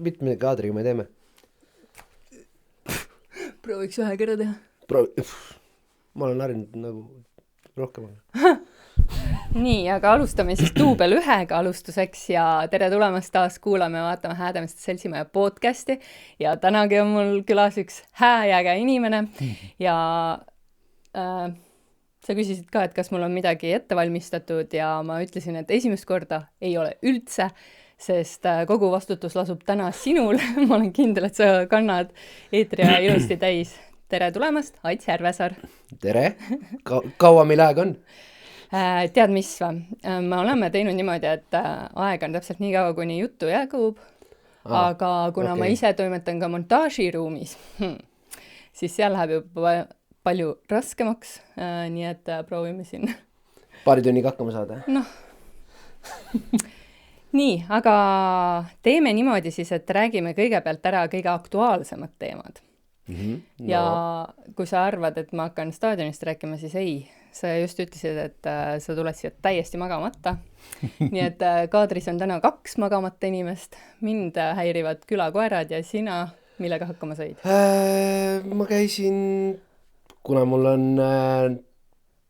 mitme kaadriga me teeme? Prooviks ühe korra teha. Ma olen harjunud nagu rohkem. Nii, aga alustame siis duubel 1 alustuseks ja tere tulemast taas kuulame ja vaatame Häädemeeste Seltsimaja podcasti ja tänagi on mul külas üks hääjäge inimene ja sa küsisid ka, et kas mul on midagi ette valmistatud ja ma ütlesin, et esimest korda ei ole üldse, sest kogu vastutus lasub täna sinul. Ma olen kindel, et sa kannad eetri ilusti täis. Tere tulemast, Ats Järvesaar. Tere! Kaua meil aeg on? Tead mis või? Me oleme teinud niimoodi, et aeg on täpselt nii kaua, kuni juttu jagub, aga kuna ma ise toimetan ka montaažiruumis, siis seal läheb juba palju raskemaks, nii et proovime siin. Paari tunniga hakkama saada? Noh. Nii, aga teeme niimoodi siis, et räägime kõigepealt ära kõige aktuaalsemad teemad. Ja kui sa arvad, et ma hakkan staadionist rääkima, siis ei. Sa just ütlesid, et sa tuled siia täiesti magamata. Nii et kaadris on täna 2 magamata inimest. Mind häirivad külakoerad ja sina, millega hakkama said? Ma käisin, kuna mul on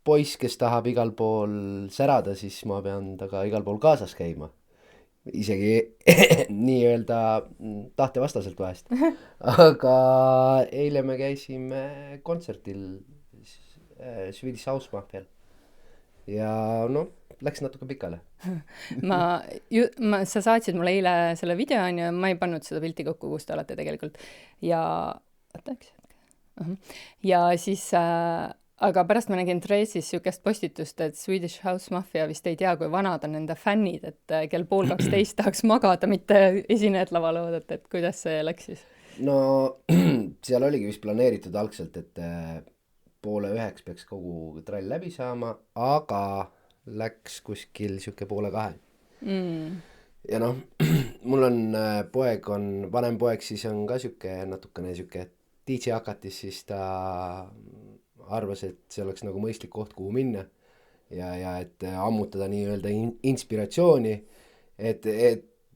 poiss, kes tahab igal pool särada, siis ma pean taga igal pool kaasas käima. Isegi nii-öelda tahtevastaselt vahest. Aga eile me käisime kontsertil Swedish House Mafial. Ja noh, läks natuke pikale. Sa saatsid mulle eile selle video ja ma ei pannud seda pilti kokku, kus te olete tegelikult. Ja siis aga pärast ma nägin Trace'is sükest postitust, et Swedish House Mafia vist ei tea, kui vanad on nende fännid, et kell 11:30 tahaks magada, mitte esinejad lavale oodata, et kuidas see läks siis? No seal oligi vist planeeritud algselt, et 8:30 peaks kogu trall läbi saama, aga läks kuskil siuke 1:30. Ja noh, mul on vanem poeg, siis on ka natukene siuke DJ hakatis, siis ta arvas, et see oleks nagu mõistlik koht, kuhu minna ja et ammutada nii-öelda inspiratsiooni, et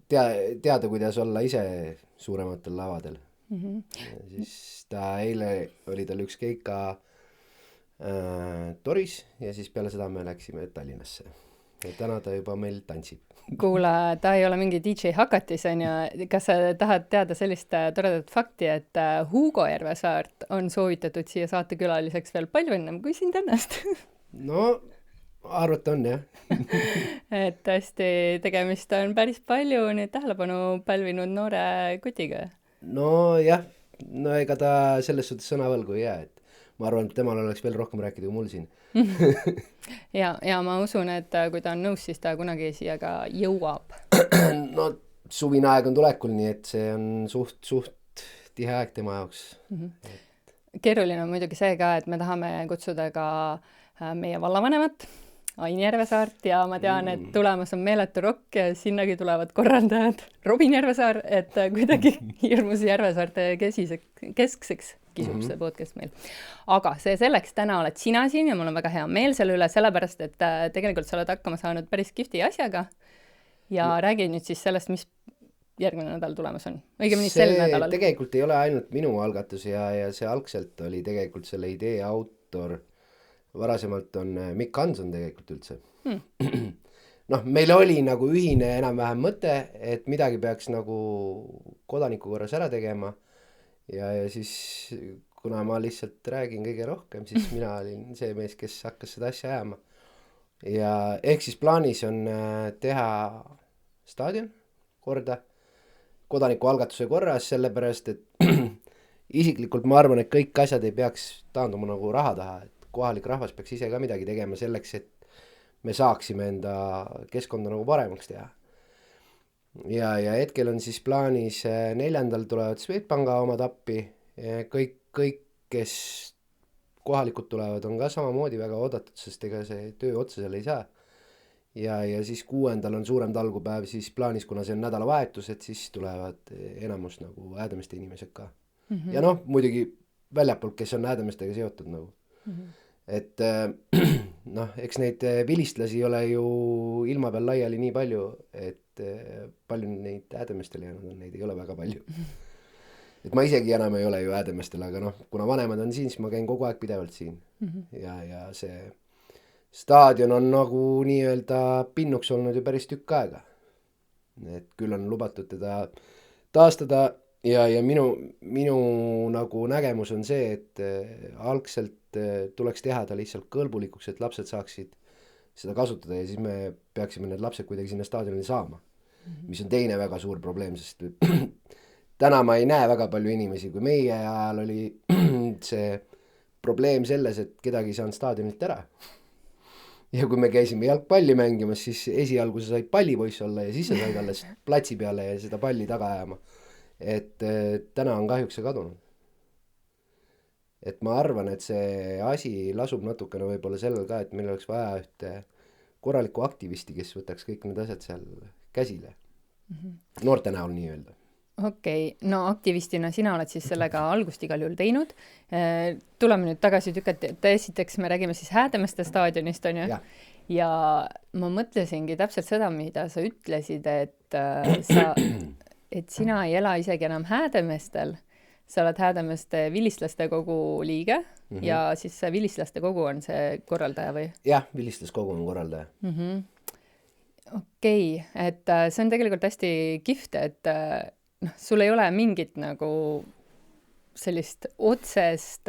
teada, kuidas olla ise suurematel lavadel. Siis eile oli tal üks keika Toris ja siis peale seda me läksime Tallinnasse. Ja täna ta juba meil tantsib. Kuule, ta ei ole mingi DJ hakatis, on ju. Kas sa tahad teada sellist toredat fakti, et Hugo Järvesaart on soovitatud siia saatekülaliseks veel palju ennem kui sind ennast? No, arvata on, jah. Et tõesti tegemist on päris palju nii tähelepanu pälvinud noore kutiga. No jah, no ega ta selles suhtes sõnavõlgu ei jää, et ma arvan, et temal oleks veel rohkem rääkida kui mul siin. ja ma usun, et kui ta on nõus, siis ta kunagi siia ka jõuab. No suvine aeg on tulekul, nii et see on suht tihe aeg tema jaoks. Keeruline on muidugi see ka, et me tahame kutsuda ka meie vallavanemat, Ain Järvesaart, ja ma tean, et tulemas on meeletu rokk ja sinnagi tulevad korraldajad Robin Järvesaar, et kuidagi hirmus Järvesaarte keskseks kisub see podcast meil. Aga see selleks, täna oled sina siin ja mul on väga hea meel selle üle, sellepärast, et tegelikult sa oled hakkama saanud päris kihvti asjaga ja räägi nüüd siis sellest, mis järgmine nädal tulemas on. Õigemini sel nädalal. See tegelikult ei ole ainult minu algatus ja see algselt oli tegelikult selle idee autor. Varasemalt on Mikk Hanson tegelikult üldse. Noh, meil oli nagu ühine enam-vähem mõte, et midagi peaks nagu kodaniku korras ära tegema ja siis kuna ma lihtsalt räägin kõige rohkem, siis mina olin see mees, kes hakkas seda asja ajama. Ja ehk siis plaanis on teha staadion korda kodaniku algatuse korras, sellepärast, et isiklikult ma arvan, et kõik asjad ei peaks taanduma nagu raha taha, et kohalik rahvas peaks ise ka midagi tegema selleks, et me saaksime enda keskkonda nagu paremaks teha. Ja hetkel on siis plaanis 4. tulevad Swedbanka omad appi. Kõik, kes kohalikud tulevad, on ka samamoodi väga oodatud, sest ega see töö otsa seal ei saa. Ja siis 6. on suurem talgupäev, siis plaanis, kuna see on nädalavahetus, et siis tulevad enamus nagu Häädemeeste inimesed ka. Ja noh, muidugi väljapoolt, kes on Häädemestega seotud nagu. Et noh, eks neid vilistlasi ei ole ju ilma peal laiali nii palju, et palju neid Häädemeestel jäänud on, neid ei ole väga palju. Et ma isegi enam ei ole ju Häädemeestel, aga noh, kuna vanemad on siin, siis ma käin kogu aeg pidevalt siin. Ja see staadion on nagu nii-öelda pinnuks olnud ju päris tükk aega. Et küll on lubatud teda taastada ja minu nagu nägemus on see, et algselt tuleks teha ta lihtsalt kõlbulikuks, et lapsed saaksid seda kasutada ja siis me peaksime need lapsed kuidagi sinna staadionile saama. Mis on teine väga suur probleem, sest täna ma ei näe väga palju inimesi, kui meie ajal oli see probleem selles, et kedagi ei saanud staadionilt ära. Ja kui me käisime jalgpalli mängimas, siis esialgu sa said pallipoiss olla ja siis sa said alles platsi peale ja seda palli taga ajama. Et täna on kahjuks see kadunud. Et ma arvan, et see asi lasub natukene võib-olla sellel ka, et meil oleks vaja ühte korralikku aktivisti, kes võtaks kõik need asjad seal käsile. Noorte näol nii öelda. Okei, no aktivistina sina oled siis sellega algust igal juhul teinud. Tuleme nüüd tagasi tükati, et esiteks me räägime siis Häädemeeste staadionist, on ju? Ja ma mõtlesingi täpselt seda, mida sa ütlesid, et sina ei ela isegi enam Häädemeestel. Sa oled Häädemeeste vilistlaste kogu liige ja siis see vilistlaste kogu on see korraldaja või? Jah, vilistlaskogu on korraldaja. Okei, et see on tegelikult hästi kihvt, et sul ei ole mingit nagu sellist otsest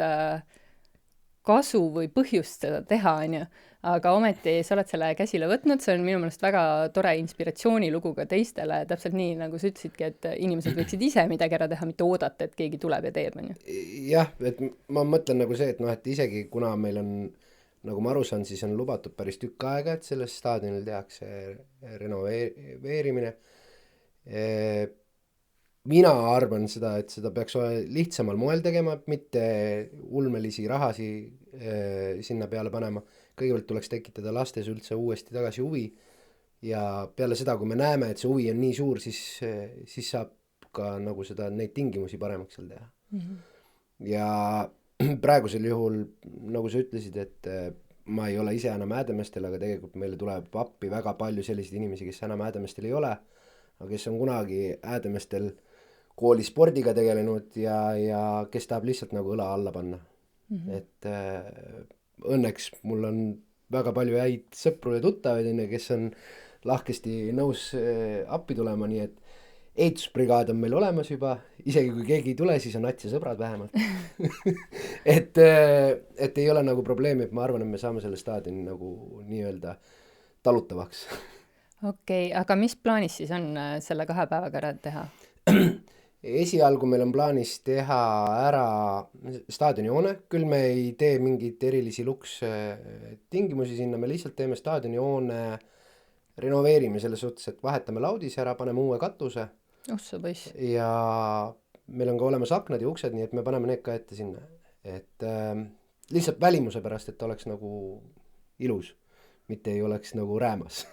kasu või põhjust seda teha, on ju. Aga ometi sa oled selle käsile võtnud, see on minu meelest väga tore inspiratsioonilugu ka teistele, täpselt nii, nagu sa ütlesidki, et inimesed võiksid ise midagi ära teha, mitte oodata, et keegi tuleb ja teeb, on ju. Jah, et ma mõtlen nagu see, et noh, et isegi kuna meil on, nagu ma aru saan, siis on lubatud päris tükk aega, et selles staadionil tehakse renoveerimine. Mina arvan seda, et seda peaks lihtsamal moel tegema, mitte ulmelisi rahasi sinna peale panema. Kõigepealt tuleks tekitada lastes üldse uuesti tagasi huvi ja peale seda, kui me näeme, et see huvi on nii suur, siis saab ka nagu seda neid tingimusi paremaks seal teha. Ja praegusel juhul, nagu sa ütlesid, et ma ei ole ise enam Häädemeestel, aga tegelikult meile tuleb appi väga palju selliseid inimesi, kes enam Häädemeestel ei ole, aga kes on kunagi Häädemeestel kooli spordiga tegelenud ja kes tahab lihtsalt nagu õla alla panna. Et õnneks mul on väga palju häid sõpru ja tuttavaid, kes on lahkesti nõus appi tulema, nii et ehitusbrigaad on meil olemas juba, isegi kui keegi ei tule, siis on Ats ja sõbrad vähemalt. et ei ole nagu probleemi, et ma arvan, et me saame selle staadioni nagu nii-öelda talutavaks. Okei, aga mis plaanis siis on selle 2 päevaga ära teha? Esialgu meil on plaanis teha ära staadionihoone, küll me ei tee mingit erilisi luks tingimusi sinna, me lihtsalt teeme staadionihoone, renoveerime selles suhtes, et vahetame laudis ära, paneme uue katuse. Ossa poiss. Ja meil on ka olemas aknad ja uksed, nii et me paneme need ka ette sinna. Et lihtsalt välimuse pärast, et oleks nagu ilus, mitte ei oleks nagu räämas.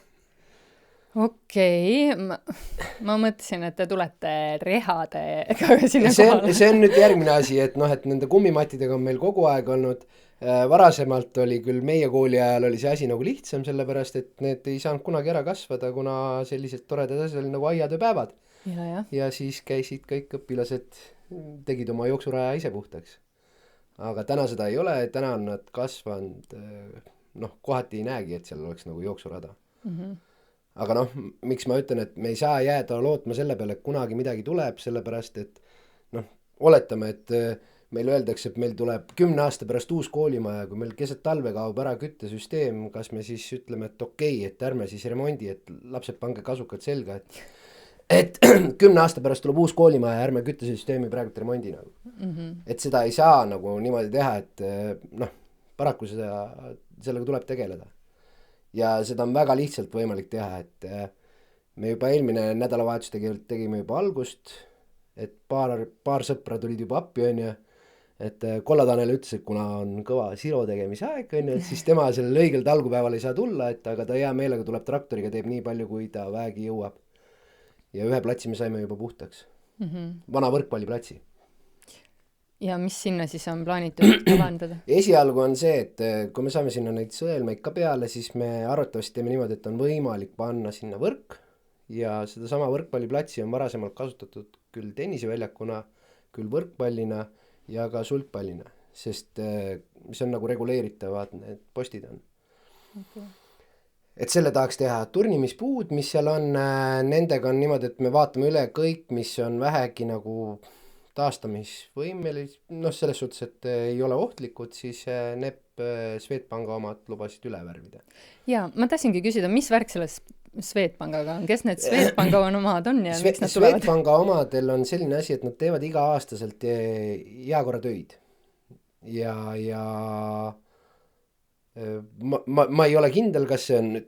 Okei, ma mõtlesin, et te tulete rehadega sinna kohale. See on nüüd järgmine asi, et noh, et nende kummimatidega on meil kogu aeg olnud. Varasemalt oli küll meie kooli ajal oli see asi nagu lihtsam, sellepärast et need ei saanud kunagi ära kasvada, kuna sellised toredad asjad oli nagu aiatööpäevad. Ja siis käisid kõik õpilased, tegid oma jooksuraja ise puhtaks. Aga täna seda ei ole, täna on nad kasvanud, noh, kohati ei näegi, et seal oleks nagu jooksurada. Aga noh, miks ma ütlen, et me ei saa jääda lootma selle peale, et kunagi midagi tuleb, sellepärast et noh, oletame, et meil öeldakse, et meil tuleb 10 aasta pärast uus koolimaja, kui meil keset talve kaob ära küttesüsteem, kas me siis ütleme, et okei, et ärme siis remondi, et lapsed pange kasukad selga, et 10 aasta pärast tuleb uus koolimaja, ärme küttesüsteemi praegu remondi nagu. Et seda ei saa nagu niimoodi teha, et noh, paraku sellega tuleb tegeleda. Ja seda on väga lihtsalt võimalik teha, et me juba eelmine nädalavahetus tegime juba algust, et paar sõpra tulid juba appi, on ju, et Kolla-Tanel ütles, et kuna on kõva siro tegemise aeg, on ju, et siis tema sellel õigel talgupäeval ei saa tulla, et aga ta hea meelega tuleb traktoriga, teeb nii palju, kui ta väegi jõuab. Ja 1 platsi me saime juba puhtaks. Vana võrkpalliplatsi. ja mis sinna siis on plaanitud kavandada? Esialgu on see, et kui me saame sinna neid sõelmeid ka peale, siis me arvatavasti teeme niimoodi, et on võimalik panna sinna võrk ja sedasama võrkpalliplatsi on varasemalt kasutatud küll tenniseväljakuna, küll võrkpallina ja ka sulgpallina, sest mis on nagu reguleeritavad need postid on. Okay. Et selle tahaks teha turnimispuud, mis seal on, nendega on niimoodi, et me vaatame üle kõik, mis on vähegi nagu taastamisvõimelis, noh selles suhtes, et ei ole ohtlikud, siis need Swedbanka omad lubasid üle värvida. Jaa, ma tahtsingi küsida, mis värk selles Swedbankaga on, kes need Swedbanka omad on ja miks nad tulevad? Swedbanka omadel on selline asi, et nad teevad iga-aastaselt heakorratöid ja ma ei ole kindel, kas see on nüüd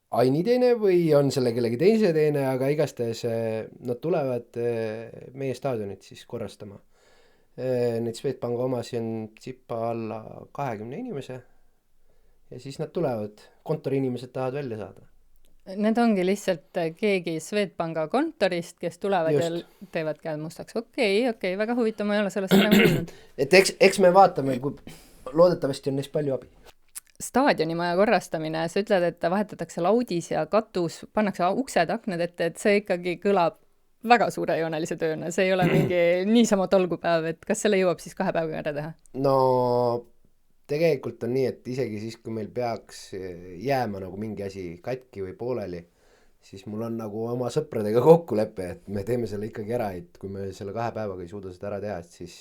Aini teene või on selle kellegi teise teene, aga igastahes nad tulevad meie staadionit siis korrastama. Neid Swedbanka omasi on tsipa alla 20 inimese ja siis nad tulevad, kontoriinimesed tahavad välja saada. Need ongi lihtsalt keegi Swedbanka kontorist, kes tulevad Just. ja teevad käed mustaks. Okei, väga huvitav, ma ei ole sellest enam kuulnud. Et eks me vaatame, kui loodetavasti on neist palju abi. Staadionimaja korrastamine, sa ütled, et vahetatakse laudis ja katus, pannakse uksed, aknad ette, et see ikkagi kõlab väga suurejoonelise tööna, see ei ole mingi niisama tolgupäev, et kas selle jõuab siis 2 päevaga ära teha? No tegelikult on nii, et isegi siis, kui meil peaks jääma nagu mingi asi katki või pooleli, siis mul on nagu oma sõpradega kokkulepe, et me teeme selle ikkagi ära, et kui me selle 2 päevaga ei suuda seda ära teha, et siis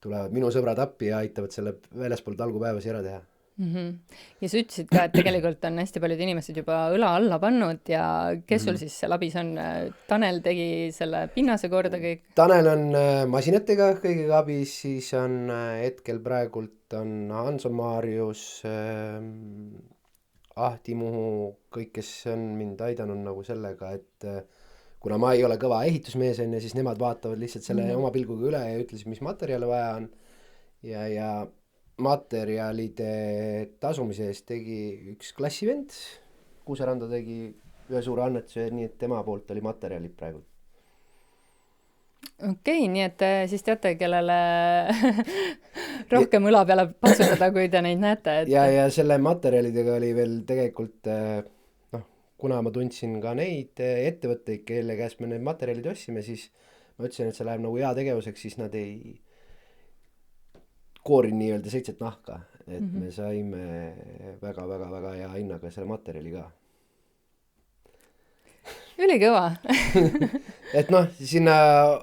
tulevad minu sõbrad appi ja aitavad selle väljaspool talgupäevasi ära teha. Ja sa ütlesid ka, et tegelikult on hästi paljud inimesed juba õla alla pannud ja kes sul siis seal abis on? Tanel tegi selle pinnase korda kõik? Tanel on masinatega kõigega abis, siis on hetkel praegult on Hanson Maarius, Ahti Muhu, kõik, kes on mind aidanud nagu sellega, et kuna ma ei ole kõva ehitusmees enne, siis nemad vaatavad lihtsalt selle oma pilguga üle ja ütlesid, mis materjale vaja on ja materjalide tasumise eest tegi üks klassivend, Kuuseranda tegi ühe suure annetuse, nii et tema poolt oli materjalid praegu. Okei, nii et siis teate, kellele rohkem õla peale patsutada, kui te neid näete. Et... Ja selle materjalidega oli veel tegelikult, kuna ma tundsin ka neid ettevõtteid, kelle käest me need materjalid ostsime, siis ma ütlesin, et see läheb nagu hea tegevuseks, siis nad ei koorin nii-öelda 7 nahka, et me saime väga hea hinnaga selle materjali ka. Ülikõva. Et sinna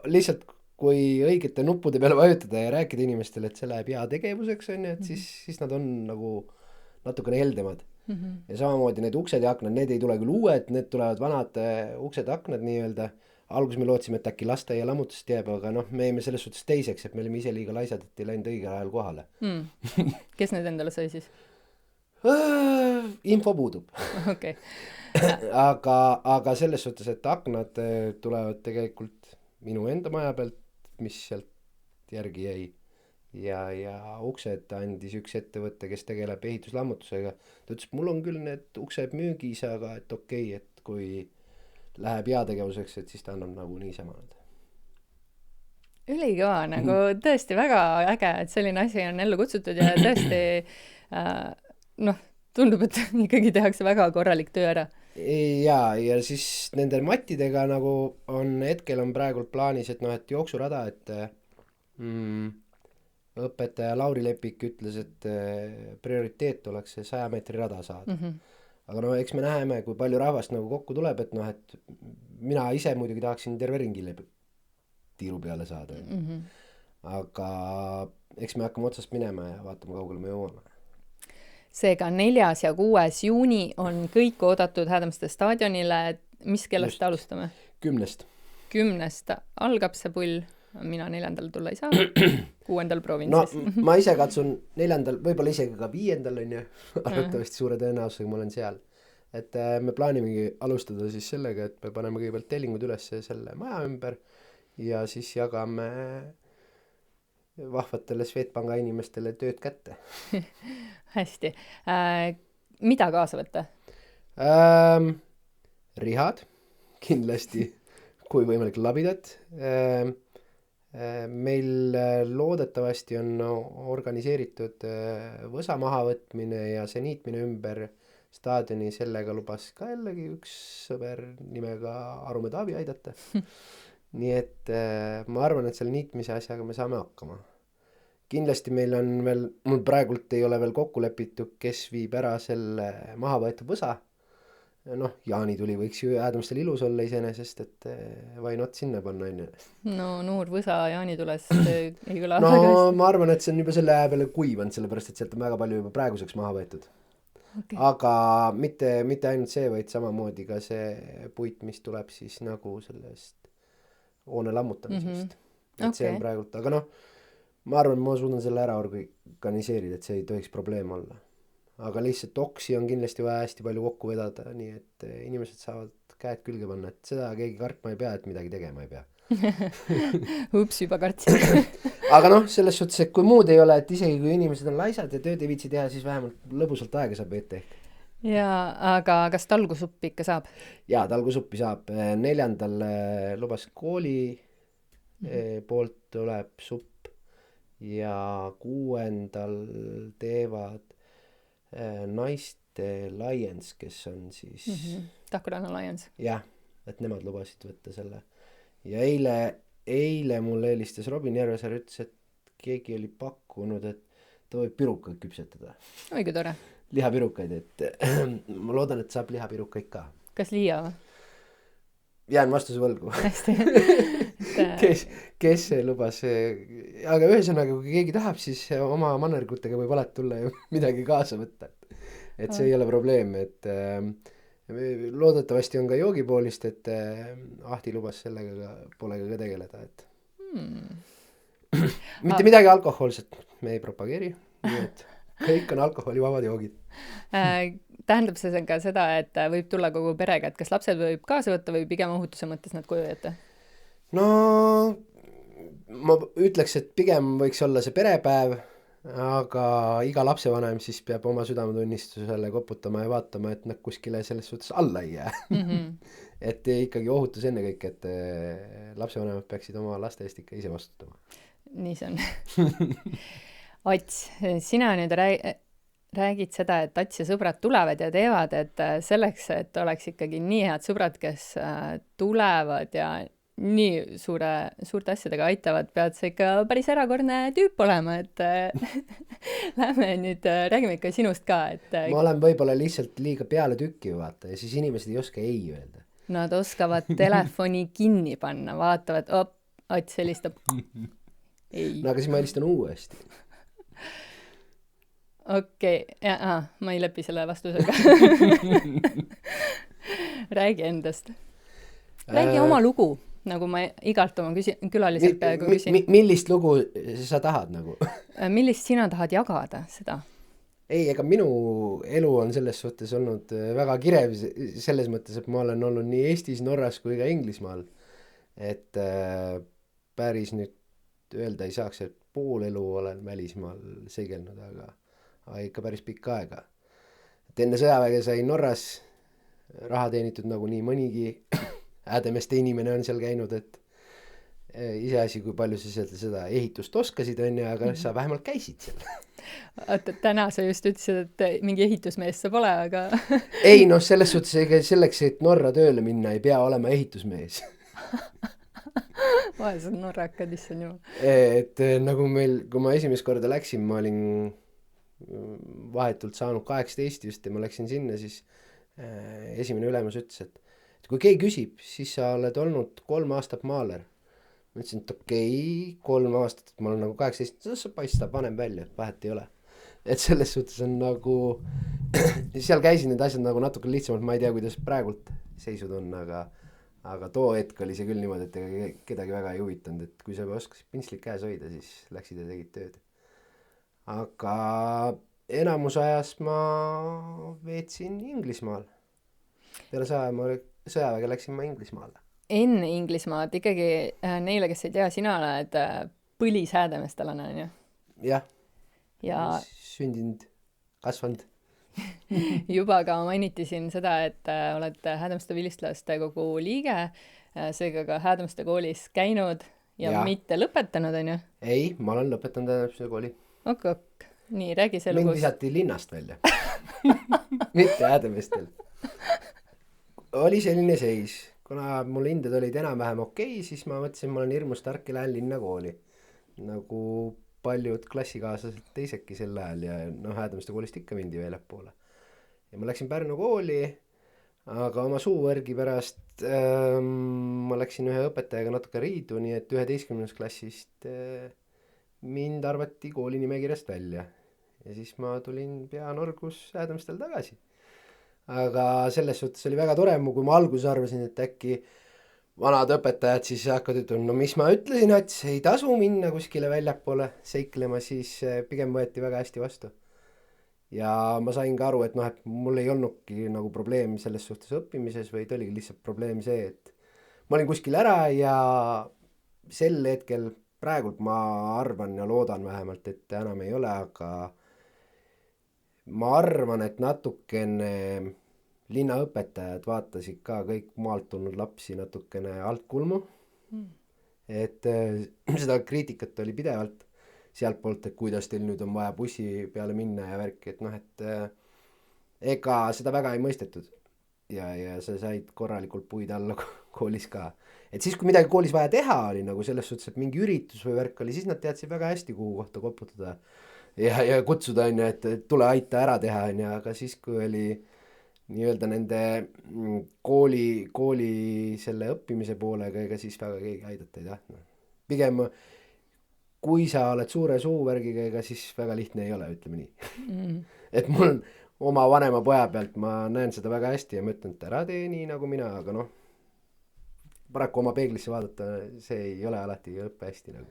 lihtsalt, kui õigete nuppude peale vajutada ja rääkida inimestele, et see läheb hea tegevuseks, on ju, et siis nad on nagu natukene heldemad. Ja samamoodi need uksed ja aknad, need ei tule küll uued, need tulevad vanad uksed ja aknad nii-öelda. Alguses me lootsime, et äkki lasteaia lammutust jääb, aga me jäime selles suhtes teiseks, et me olime ise liiga laisad, et ei läinud õigel ajal kohale. Kes need endale sai siis? Info puudub. Okay. aga selles suhtes, et aknad tulevad tegelikult minu enda maja pealt, mis sealt järgi jäi. Ja uksed andis üks ettevõtte, kes tegeleb ehituslammutusega. Ta ütles, et mul on küll need uksed müügis, aga et okei, et kui läheb heategevuseks, et siis ta annab nagu niisama. Ülikõva, nagu tõesti väga äge, et selline asi on ellu kutsutud ja tõesti tundub, et ikkagi tehakse väga korralik töö ära. Ja siis nende mattidega nagu hetkel on praegult plaanis, et jooksurada, et õpetaja Lauri Lepik ütles, et prioriteet oleks see 100 meetri rada saada. Aga eks me näeme, kui palju rahvast nagu kokku tuleb, et et mina ise muidugi tahaksin terve ringile tiiru peale saada. Aga eks me hakkame otsast minema ja vaatame, kaugele me jõuame. Seega 4. ja 6. juuni on kõik oodatud Häädemeeste staadionile. Mis kellest alustame? 10. 10. algab see pull. Mina 4. tulla ei saa. 6. proovin siis. Ma ise katsun 4. võib-olla isegi ka 5. on ju. Arvatavasti suure tõenäosusega ma olen seal. Et me plaanimegi alustada siis sellega, et me paneme kõigepealt tellingud üles selle maja ümber ja siis jagame vahvatele Swedbanka inimestele tööd kätte. Hästi. Mida kaasa võtta? Rihad, kindlasti, kui võimalik labidat. Meil loodetavasti on organiseeritud võsa mahavõtmine ja see niitmine ümber staadioni, sellega lubas ka jällegi üks sõber nimega Arumäe Taavi aidata. Nii et ma arvan, et selle niitmise asjaga me saame hakkama. Kindlasti meil on veel, mul praegult ei ole veel kokku lepitud, kes viib ära selle mahavõetud võsa. Noh, Jaani tuli võiks ju Äärmustel ilus olla iseenesest, et why not sinna panna, on ju. No noor võsa Jaani tules ei kõla No väga hästi. ma arvan, et see on juba selle aja peale kuivanud, sellepärast et sealt on väga palju juba praeguseks maha võetud. Okay. Aga mitte ainult see, vaid samamoodi ka see puit, mis tuleb siis nagu sellest hoone lammutamisest. Et see on praegult, aga noh, ma arvan, ma suudan selle ära organiseerida, et see ei tohiks probleem olla. Aga lihtsalt oksi on kindlasti vaja hästi palju kokku vedada, nii et inimesed saavad käed külge panna, et seda keegi kartma ei pea, et midagi tegema ei pea. Ups, juba kartsin. Aga noh, selles suhtes, et kui muud ei ole, et isegi kui inimesed on laisad ja tööd ei viitsi teha, siis vähemalt lõbusalt aega saab veeta ehk. Jaa, aga kas talgusuppi ikka saab? Jaa, talgusuppi saab. 4. lubas kooli poolt tuleb supp ja 6. teevad naiste Lions, kes on siis Tahkuranna Lions. jah, et nemad lubasid võtta selle. Ja eile mulle helistas Robin Järvesaar, ütles, et keegi oli pakkunud, et ta võib pirukaid küpsetada. Oi, kui tore. Lihapirukaid, et ma loodan, et saab lihapirukaid ka. Kas Liia või? Jään vastuse võlgu. Hästi. kes lubas, aga ühesõnaga, kui keegi tahab, siis oma mannergutega võib alati tulla ja midagi kaasa võtta. Et see ei ole probleem, et loodetavasti on ka joogipoolist, et Ahti lubas sellega poolega ka tegeleda, et mitte midagi alkohoolset me ei propageeri, nii et kõik on alkoholivabad joogid. Tähendab see ka seda, et võib tulla kogu perega, et kas lapsed võib kaasa võtta või pigem ohutuse mõttes nad koju jätta? No ma ütleks, et pigem võiks olla see perepäev, aga iga lapsevanem siis peab oma südametunnistusele koputama ja vaatama, et nad kuskile selles suhtes alla ei jää. Et ikkagi ohutus ennekõike, et lapsevanemad peaksid oma laste eest ikka ise vastutama. Nii see on. Ats, sina nüüd räägid seda, et Ats ja sõbrad tulevad ja teevad, et selleks, et oleks ikkagi nii head sõbrad, kes tulevad ja nii suurte asjadega aitavad, pead sa ikka päris erakordne tüüp olema, et lähme nüüd, räägime ikka sinust ka, et ma olen võib-olla lihtsalt liiga peale tükki vaata ja siis inimesed ei oska ei öelda. Nad oskavad telefoni kinni panna, vaatavad, Ats helistab. Ei. No aga siis ma helistan uuesti. Okei, ma ei lepi selle vastusega. Räägi endast. Räägi oma lugu, nagu ma igalt oma külaliselt peaaegu küsin. Millist lugu sa tahad nagu? Millist sina tahad jagada seda? Ei, ega minu elu on selles suhtes olnud väga kirev selles mõttes, et ma olen olnud nii Eestis, Norras kui ka Inglismaal. Et päris nüüd öelda ei saaks, et pool elu olen välismaal segelnud, aga ikka päris pikka aega. Et enne sõjaväge sai Norras raha teenitud nagu nii mõnigi Häädemeeste inimene on seal käinud, et iseasi, kui palju sa seda ehitust oskasid, on ju, aga sa vähemalt käisid seal. Oota, täna sa just ütlesid, et mingi ehitusmees sa pole, aga... Ei, noh, selles suhtes selleks, et Norra tööle minna, ei pea olema ehitusmees. Vaesed norrakad, issand jumal. Et nagu meil, kui ma esimest korda läksin, ma olin vahetult saanud 18 just ja ma läksin sinna, siis esimene ülemus ütles, et kui keegi küsib, siis sa oled olnud 3 aastat maaler. Ma ütlesin, et okei, 3 aastat, et ma olen nagu 18, see paistab vanem välja, et vahet ei ole. Et selles suhtes on nagu, seal käisin need asjad nagu natuke lihtsamalt, ma ei tea, kuidas praegult seisud on, aga too hetk oli see küll niimoodi, et kedagi väga ei huvitanud, et kui sa oskasid pintslit käes hoida, siis läksid ja tegid tööd. Aga enamus ajas ma veetsin Inglismaal. Peale sõjaväge läksin ma Inglismaale. Enne Inglismaad ikkagi neile, kes ei tea, sina oled põlishäädemestelane, on ju? Jah, ja... sündinud, kasvanud. Juba ka mainiti siin seda, et oled Häädemeeste vilistlaste kogu liige, seega ka Häädemeeste koolis käinud ja mitte lõpetanud, on ju? ei, ma olen lõpetanud Häädemeeste kooli. Ok. Nii, räägi see mind lugus. visati linnast välja. mitte Häädemeestel. oli selline seis, kuna mul hinded olid enam-vähem okei, siis ma mõtlesin, ma olen hirmus tark ja lähen linnakooli. Nagu paljud klassikaaslased teisedki sel ajal ja Häädemeeste koolist ikka mindi väljapoole. Ja ma läksin Pärnu kooli, aga oma suuvõrgi pärast ma läksin ühe õpetajaga natuke riidu, nii et 11. klassist mind arvati kooli nimekirjast välja. Ja siis ma tulin peanorgus Häädemeestel tagasi. Aga selles suhtes oli väga tore, kui ma alguses arvasin, et äkki vanad õpetajad siis hakkavad ütlema, no mis ma ütlesin, Ats, ei tasu minna kuskile väljapoole seiklema, siis pigem võeti väga hästi vastu. Ja ma sain ka aru, et et mul ei olnudki nagu probleem selles suhtes õppimises, vaid oligi lihtsalt probleem see, et ma olin kuskil ära ja sel hetkel praegult ma arvan ja loodan vähemalt, et enam ei ole, aga ma arvan, et natukene linnaõpetajad vaatasid ka kõik maalt tulnud lapsi natukene altkulmu. Et seda kriitikat oli pidevalt sealt poolt, et kuidas teil nüüd on vaja bussi peale minna ja värki, et ega seda väga ei mõistetud. Ja sa said korralikult puid alla koolis ka. Et siis, kui midagi koolis vaja teha oli nagu selles suhtes, et mingi üritus või värk oli, siis nad teadsid väga hästi, kuhu kohta koputada. Ja kutsuda on ju, et tule aita ära teha on ju, aga siis kui oli nii-öelda nende kooli selle õppimise poolega, ega siis väga keegi aidata ei tahtnud. Pigem kui sa oled suure suuvärgiga, ega siis väga lihtne ei ole, ütleme nii. Et mul oma vanema poja pealt ma näen seda väga hästi ja ma ütlen, et ära tee nii nagu mina, aga paraku oma peeglisse vaadata, see ei ole alati õppe hästi nagu.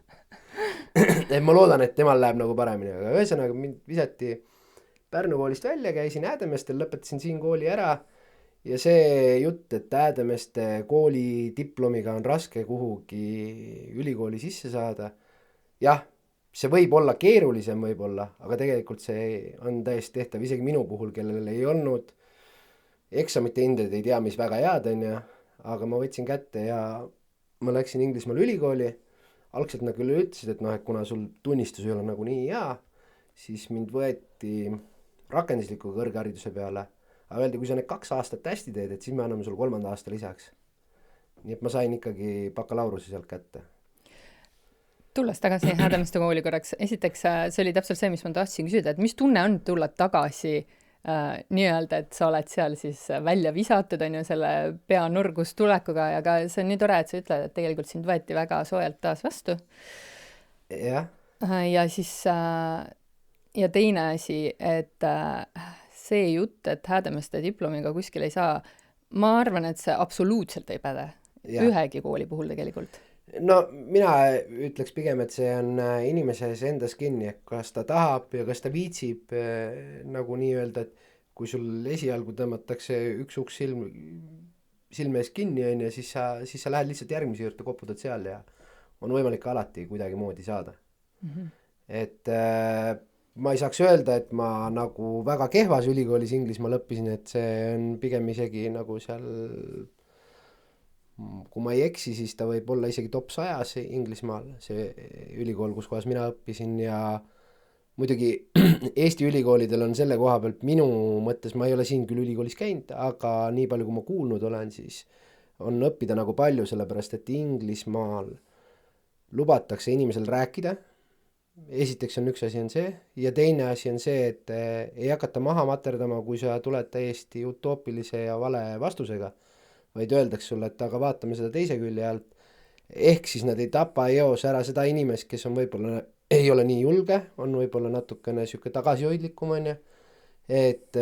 Et ma loodan, et temal läheb nagu paremini, aga ühesõnaga mind visati Pärnu koolist välja, käisin Häädemeestel, lõpetasin siin kooli ära ja see jutt, et Häädemeeste kooli diplomiga on raske kuhugi ülikooli sisse saada. Jah, see võib olla keerulisem võib-olla, aga tegelikult see on täiesti tehtav isegi minu puhul, kellel ei olnud eksamite hinded, ei tea, mis väga head on ja, aga ma võtsin kätte ja ma läksin Inglismaal ülikooli. Algselt nad küll ütlesid, et et kuna sul tunnistus ei ole nagu nii hea, siis mind võeti rakendusliku kõrghariduse peale, aga öeldi, kui sa need 2 aastat hästi teed, et siis me anname sul 3. aasta lisaks. Nii et ma sain ikkagi bakalaureuse sealt kätte. Tulles tagasi Häädemeeste kooli korraks, esiteks see oli täpselt see, mis ma tahtsin küsida, et mis tunne on tulla tagasi nii-öelda, et sa oled seal siis välja visatud, on ju, selle peanurgus tulekuga ja ka see on nii tore, et sa ütled, et tegelikult sind võeti väga soojalt taas vastu. Jah. Ja siis ja teine asi, et see jutt, et Häädemeeste diplomiga kuskil ei saa, ma arvan, et see absoluutselt ei päde ühegi kooli puhul tegelikult. No mina ütleks pigem, et see on inimeses endas kinni, et kas ta tahab ja kas ta viitsib nagu nii öelda, et kui sul esialgu tõmmatakse üks uks silme ees kinni on ja siis sa lähed lihtsalt järgmise juurde, koputad seal ja on võimalik alati kuidagi moodi saada. Et ma ei saaks öelda, et ma nagu väga kehvas ülikoolis Inglismaal õppisin, et see on pigem isegi nagu seal, kui ma ei eksi, siis ta võib olla isegi top 100 Inglismaal, see ülikool, kus kohas mina õppisin ja muidugi Eesti ülikoolidel on selle koha pealt minu mõttes, ma ei ole siin küll ülikoolis käinud, aga nii palju, kui ma kuulnud olen, siis on õppida nagu palju, sellepärast et Inglismaal lubatakse inimesel rääkida. Esiteks on üks asi on see ja teine asi on see, et ei hakata maha materdama, kui sa tuled täiesti utoopilise ja vale vastusega, vaid öeldaks sulle, et aga vaatame seda teise külje alt. Ehk siis nad ei tapa eos ära seda inimest, kes on võib-olla ei ole nii julge, on võib-olla natukene siuke tagasihoidlikum on ju, et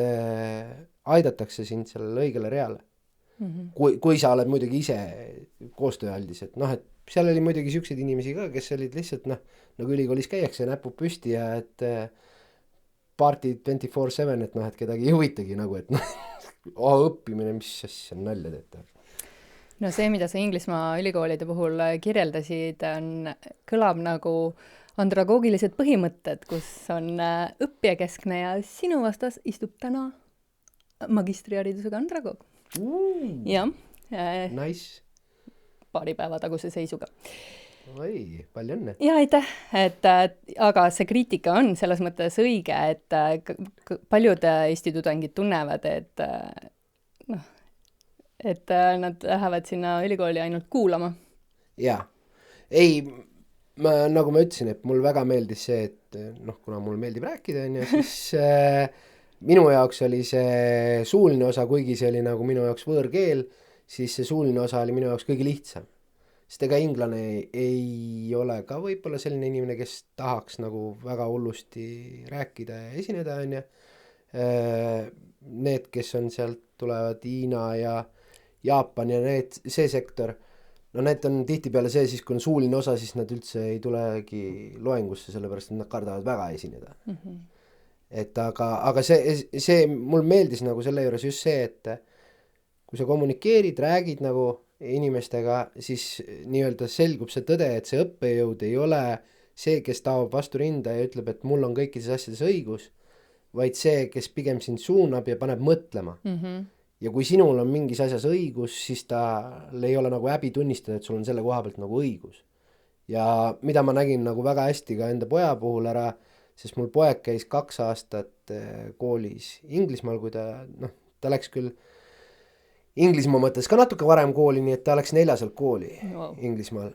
aidatakse sind sellele õigele reale. Kui sa oled muidugi ise koostööaldis, et et seal oli muidugi siukseid inimesi ka, kes olid lihtsalt nagu ülikoolis käiakse näpud püsti ja et party 24/7, et et kedagi ei huvitagi nagu, et õppimine, mis asja on nalja teete. No see, mida sa Inglismaa ülikoolide puhul kirjeldasid, kõlab nagu andragoogilised põhimõtted, kus on õppijakeskne ja sinu vastas istub täna magistriharidusega andragoog. Jah. Nice. Paari päeva taguse seisuga. oi, palju õnne. ja aitäh, et aga see kriitika on selles mõttes õige, et paljud Eesti tudengid tunnevad, et noh, et nad lähevad sinna ülikooli ainult kuulama. jaa, ei, nagu ma ütlesin, et mul väga meeldis see, et noh, kuna mul meeldib rääkida, on ju, siis minu jaoks oli see suuline osa, kuigi see oli nagu minu jaoks võõrkeel, siis see suuline osa oli minu jaoks kõige lihtsam. Sest ega inglane ei ole ka võib-olla selline inimene, kes tahaks nagu väga hullusti rääkida ja esineda, on ju. Need, kes on sealt, tulevad Hiina ja Jaapan ja need, see sektor, no need on tihtipeale see, siis kui on suuline osa, siis nad üldse ei tulegi loengusse, sellepärast et nad kardavad väga esineda. Et aga see mul meeldis nagu selle juures just see, et kui sa kommunikeerid, räägid nagu inimestega, siis nii-öelda selgub see tõde, et see õppejõud ei ole see, kes taob vastu rinda ja ütleb, et mul on kõikides asjades õigus, vaid see, kes pigem sind suunab ja paneb mõtlema. Ja kui sinul on mingis asjas õigus, siis tal ei ole nagu häbi tunnistada, et sul on selle koha pealt nagu õigus. Ja mida ma nägin nagu väga hästi ka enda poja puhul ära, sest mul poeg käis 2 aastat koolis Inglismaal, kui ta läks küll Inglismaa mõttes ka natuke varem kooli, nii et ta läks 4 kooli Inglismaal.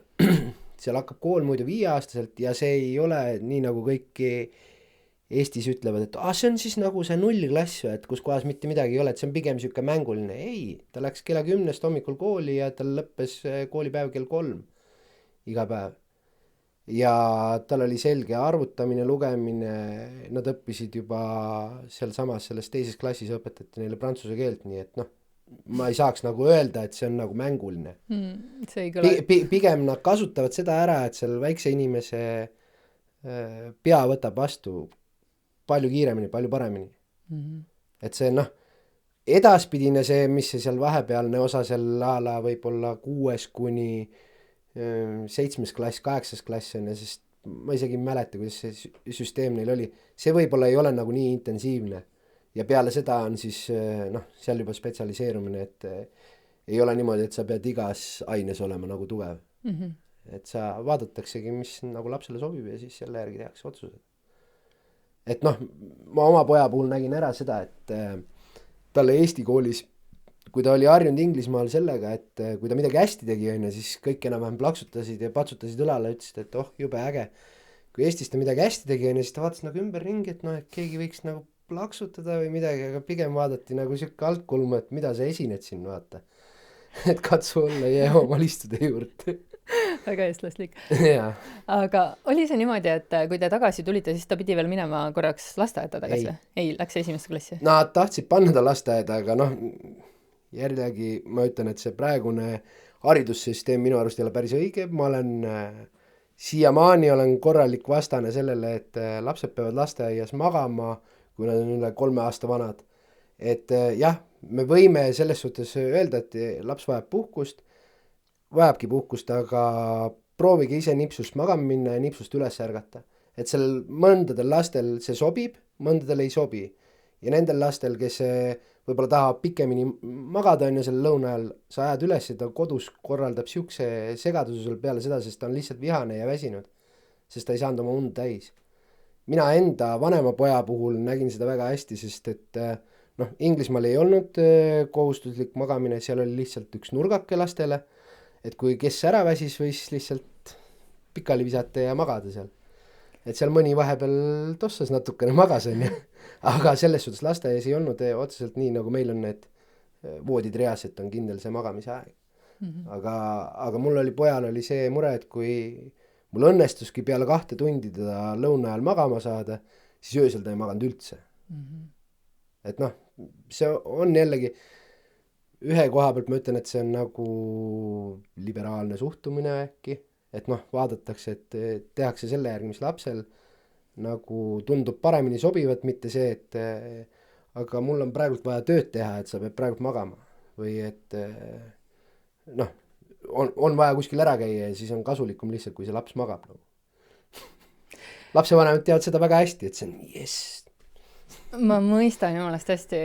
Seal hakkab kool muidu 5-aastaselt ja see ei ole nii nagu kõik Eestis ütlevad, et see on siis nagu see 0 klass, et kus kohas mitte midagi ei ole, et see on pigem siuke mänguline. Ei, ta läks kella 10 hommikul kooli ja tal lõppes koolipäev kell 3 iga päev. Ja tal oli selge arvutamine, lugemine, nad õppisid juba seal samas selles 2. klassis õpetati neile prantsuse keelt, nii et ma ei saaks nagu öelda, et see on nagu mänguline. See ei kõla. Pigem nad kasutavad seda ära, et seal väikse inimese pea võtab vastu palju kiiremini, palju paremini. Et see edaspidine see, mis see seal vahepealne osa seal ala võib-olla 6 kuni 7. klass, 8. klass on ja sest ma isegi ei mäleta, kuidas see süsteem neil oli. See võib-olla ei ole nagu nii intensiivne. Ja peale seda on siis seal juba spetsialiseerumine, et ei ole niimoodi, et sa pead igas aines olema nagu tugev. Et sa vaadataksegi, mis nagu lapsele sobib ja siis selle järgi tehakse otsused. Et ma oma poja puhul nägin ära seda, et talle Eesti koolis, kui ta oli harjunud Inglismaal sellega, et kui ta midagi hästi tegi, siis kõik enam-vähem plaksutasid ja patsutasid õlale ja ütlesid, et jube äge. Kui Eestis ta midagi hästi tegi, siis ta vaatas nagu ümberringi, et et keegi võiks nagu plaksutada või midagi, aga pigem vaadati nagu siuke altkulma, et mida sa esined siin, vaata. Et katsu olla ja jää oma listude juurde. Väga eestlaslik. Aga oli see niimoodi, et kui te tagasi tulite, siis ta pidi veel minema korraks lasteaeda tagasi? Ei, läks 1. klassi? Nad tahtsid panna ta lasteaeda, aga jällegi ma ütlen, et see praegune haridussüsteem minu arust ei ole päris õige. Ma olen siiamaani korralik vastane sellele, et lapsed peavad lasteaias magama, kui nad on üle 3 aasta vanad. Et jah, me võime selles suhtes öelda, et laps vajabki puhkust, aga proovige ise nipsust magama minna ja nipsust üles ärgata. Et seal mõndadel lastel see sobib, mõndadel ei sobi. Ja nendel lastel, kes võib-olla tahab pikemini magada on ja selle lõuna ajal, sa ajad üles ja ta kodus korraldab siukse segadususel peale seda, sest ta on lihtsalt vihane ja väsinud. Sest ta ei saanud oma und täis. Mina enda vanema poja puhul nägin seda väga hästi, sest et Inglismaal ei olnud kohustuslik magamine, seal oli lihtsalt üks nurgake lastele, et kui kes ära väsis, võis lihtsalt pikali visata ja magada seal. Et seal mõni vahepeal tossas natukene magas on ja, aga selles suhtes lasteaias ei olnud otseselt nii, nagu meil on need voodid reas, et on kindel see magamise aeg. Aga mul oli pojal oli see mure, et kui mul õnnestuski peale 2 tundi teda lõuna ajal magama saada, siis öösel ta ei maganud üldse. Et see on jällegi ühe koha pealt ma ütlen, et see on nagu liberaalne suhtumine äkki, et vaadatakse, et tehakse selle järgi, mis lapsel nagu tundub paremini sobivat, mitte see, et aga mul on praegult vaja tööd teha, et sa pead praegult magama või et on vaja kuskil ära käia ja siis on kasulikum lihtsalt, kui see laps magab. Lapsevanemad teavad seda väga hästi, et see on yes. ma mõistan jumalast hästi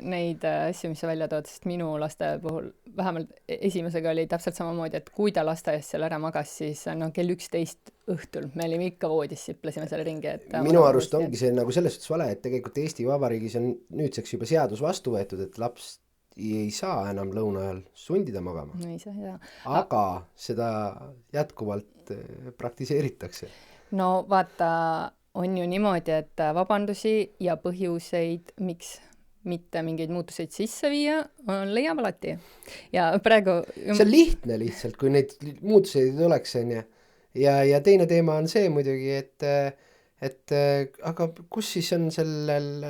neid asju, mis sa välja tood, sest minu laste puhul vähemalt esimesega oli täpselt samamoodi, et kui ta lasteaias seal ära magas, siis no kell 11 õhtul me olime ikka voodis, siplesime selle ringi, et minu arust ongi see nagu selles suhtes vale, et tegelikult Eesti Vabariigis on nüüdseks juba seadus vastu võetud, et laps ei saa enam lõuna ajal sundida magama. ei saa, jaa. Aga seda jätkuvalt praktiseeritakse. No vaata, on ju niimoodi, et vabandusi ja põhjuseid, miks mitte mingeid muutuseid sisse viia, leiab alati. Ja praegu... See on lihtne lihtsalt, kui neid muutuseid ei tuleks, on ju. Ja teine teema on see muidugi, et aga kus siis on sellel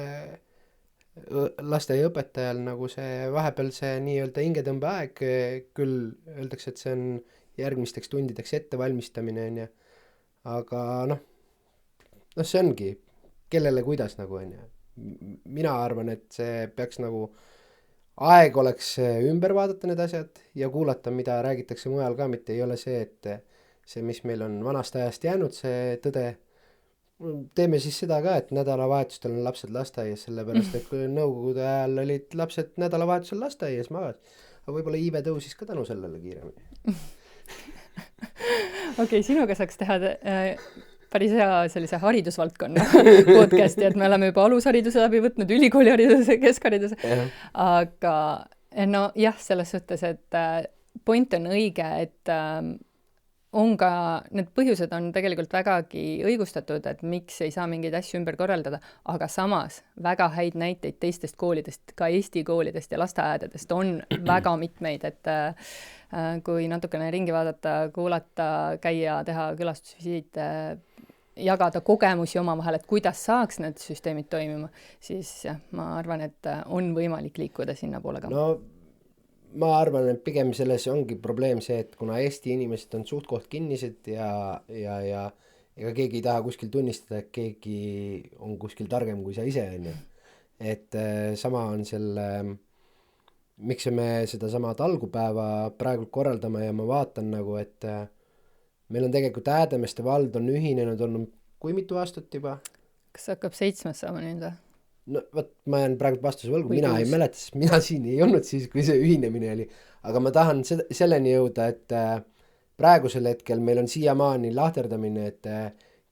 lasteaiaõpetajal nagu see vahepeal see nii-öelda hingetõmbeaeg, küll öeldakse, et see on järgmisteks tundideks ettevalmistamine, on ju. Aga see ongi, kellele kuidas nagu on ju. Mina arvan, et see peaks nagu aeg oleks ümber vaadata need asjad ja kuulata, mida räägitakse mujal ka, mitte ei ole see, et see, mis meil on vanast ajast jäänud, see tõde. Teeme siis seda ka, et nädalavahetustel on lapsed lasteaias, sellepärast, et kui nõukogude ajal olid lapsed nädalavahetusel lasteaias magas. Aga võib-olla iive tõusis ka tänu sellele kiiremini. Okei, sinuga saaks teha päris hea sellise haridusvaldkonna podcasti, et me oleme juba alushariduse läbi võtnud, ülikoolihariduse, keskhariduse. Aga no jah, selles suhtes, et point on õige, et on ka, need põhjused on tegelikult vägagi õigustatud, et miks ei saa mingeid asju ümber korraldada, aga samas väga häid näiteid teistest koolidest, ka Eesti koolidest ja lasteaedadest on väga mitmeid, et kui natukene ringi vaadata, kuulata, käia, teha külastusvisiite, jagada kogemusi omavahel, et kuidas saaks need süsteemid toimima, siis jah, ma arvan, et on võimalik liikuda sinna poole ka. No ma arvan, et pigem selles ongi probleem see, et kuna Eesti inimesed on suht koht kinnised ja ega keegi ei taha kuskil tunnistada, et keegi on kuskil targem kui sa ise, on ju. Et sama on selle, miks me seda sama talgupäeva praegu korraldame ja ma vaatan nagu, et meil on tegelikult Häädemeeste vald on ühinenud olnud kui mitu aastat juba? Kas hakkab 7 saama nüüd? No võt, ma jään praegu vastuse võlgu, mina ei mäleta, sest mina siin ei olnud siis, kui see ühinemine oli. Aga ma tahan selleni jõuda, et praegusel hetkel meil on siiamaani lahterdamine, et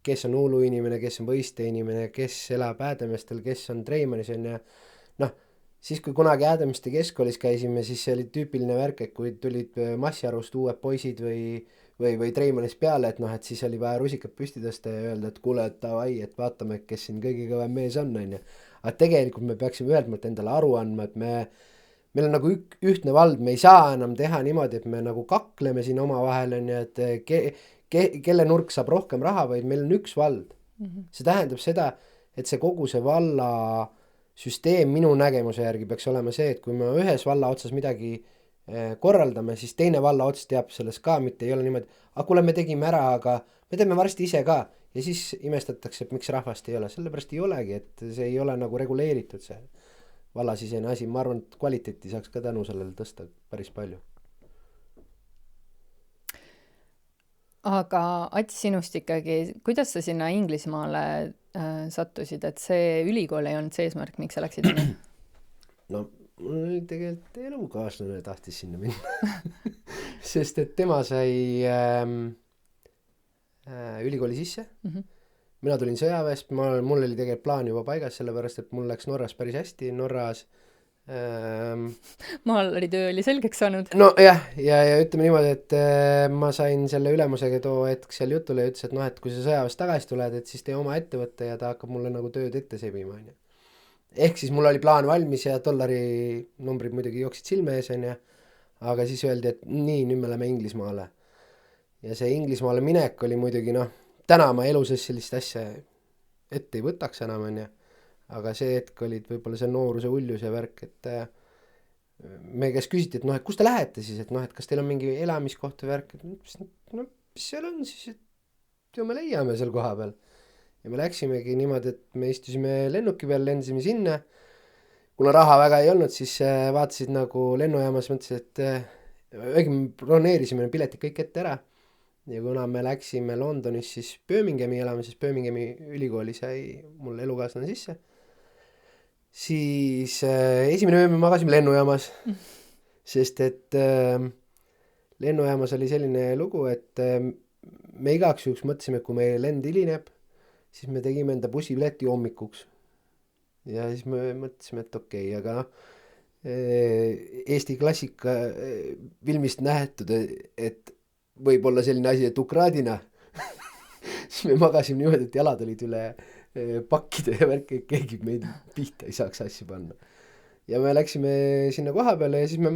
kes on Uulu inimene, kes on Võiste inimene, kes elab Häädemeestel, kes on Treimanis on ja siis kui kunagi Häädemeeste keskkoolis käisime, siis see oli tüüpiline värk, et kui tulid massiarvust uued poisid või Treimanis peale, et et siis oli vaja rusikad püsti tõsta ja öelda, et kuule, et davai, et vaatame, kes siin kõige kõvem mees on ju. Aga tegelikult me peaksime ühelt poolt endale aru andma, et meil on nagu ühtne vald, me ei saa enam teha niimoodi, et me nagu kakleme siin omavahel on ju, et kelle nurk saab rohkem raha, vaid meil on üks vald. See tähendab seda, et see kogu see valla süsteem minu nägemuse järgi peaks olema see, et kui me ühes valla otsas midagi korraldame, siis teine valla ots teab sellest ka, mitte ei ole niimoodi, aga kuule, me tegime ära, aga me teeme varsti ise ka ja siis imestatakse, et miks rahvast ei ole, sellepärast ei olegi, et see ei ole nagu reguleeritud see vallasisene asi, ma arvan, et kvaliteeti saaks ka tänu sellele tõsta päris palju. Aga Ats, sinust ikkagi, kuidas sa sinna Inglismaale sattusid, et see ülikool ei olnud see eesmärk, miks sa läksid sinna? No mul oli tegelikult elukaaslane tahtis sinna minna sest et tema sai ülikooli sisse. Mina tulin sõjaväest, mul oli tegelikult plaan juba paigas, sellepärast et mul läks Norras päris hästi, Norras Maal töö oli selgeks saanud. No jah, ja ütleme niimoodi, et ma sain selle ülemusega too hetk seal jutule ja ütles, et et kui sa sõjaväest tagasi tuled, et siis tee oma ettevõtte ja ta hakkab mulle nagu tööd ette sebima, on ju. Ehk siis mul oli plaan valmis ja dollari numbrid muidugi jooksid silme ees, on ju, aga siis öeldi, et nii, nüüd me läheme Inglismaale. Ja see Inglismaale minek oli muidugi, täna ma elu sees sellist asja ette ei võtaks enam, on ju. Aga see hetk olid võib-olla see nooruse uljus ja värk, et me kes küsiti, et kus te lähete siis, et kas teil on mingi elamiskoht või värk, et mis seal on siis, et ju me leiame seal koha peal. Ja me läksimegi niimoodi, et me istusime lennuki peal, lendasime sinna. Kuna raha väga ei olnud, siis vaatasid nagu lennujaamas, mõtlesid, et õigem broneerisime piletid kõik ette ära. Ja kuna me läksime Londonis siis Birminghami elama, siis Birminghami ülikooli sai mul elukaaslane sisse. siis esimene öö me magasime lennujaamas, sest et lennujaamas oli selline lugu, et me igaks juhuks mõtlesime, et kui meie lend hilineb, siis me tegime enda bussipileti hommikuks. Ja siis me mõtlesime, et okei, aga noh, Eesti klassika filmist nähtud, et võib olla selline asi, et Ukraadina. Siis me magasime niimoodi, et jalad olid üle pakkide ja värki, et keegi meid pihta ei saaks asju panna. Ja me läksime sinna koha peale ja siis me,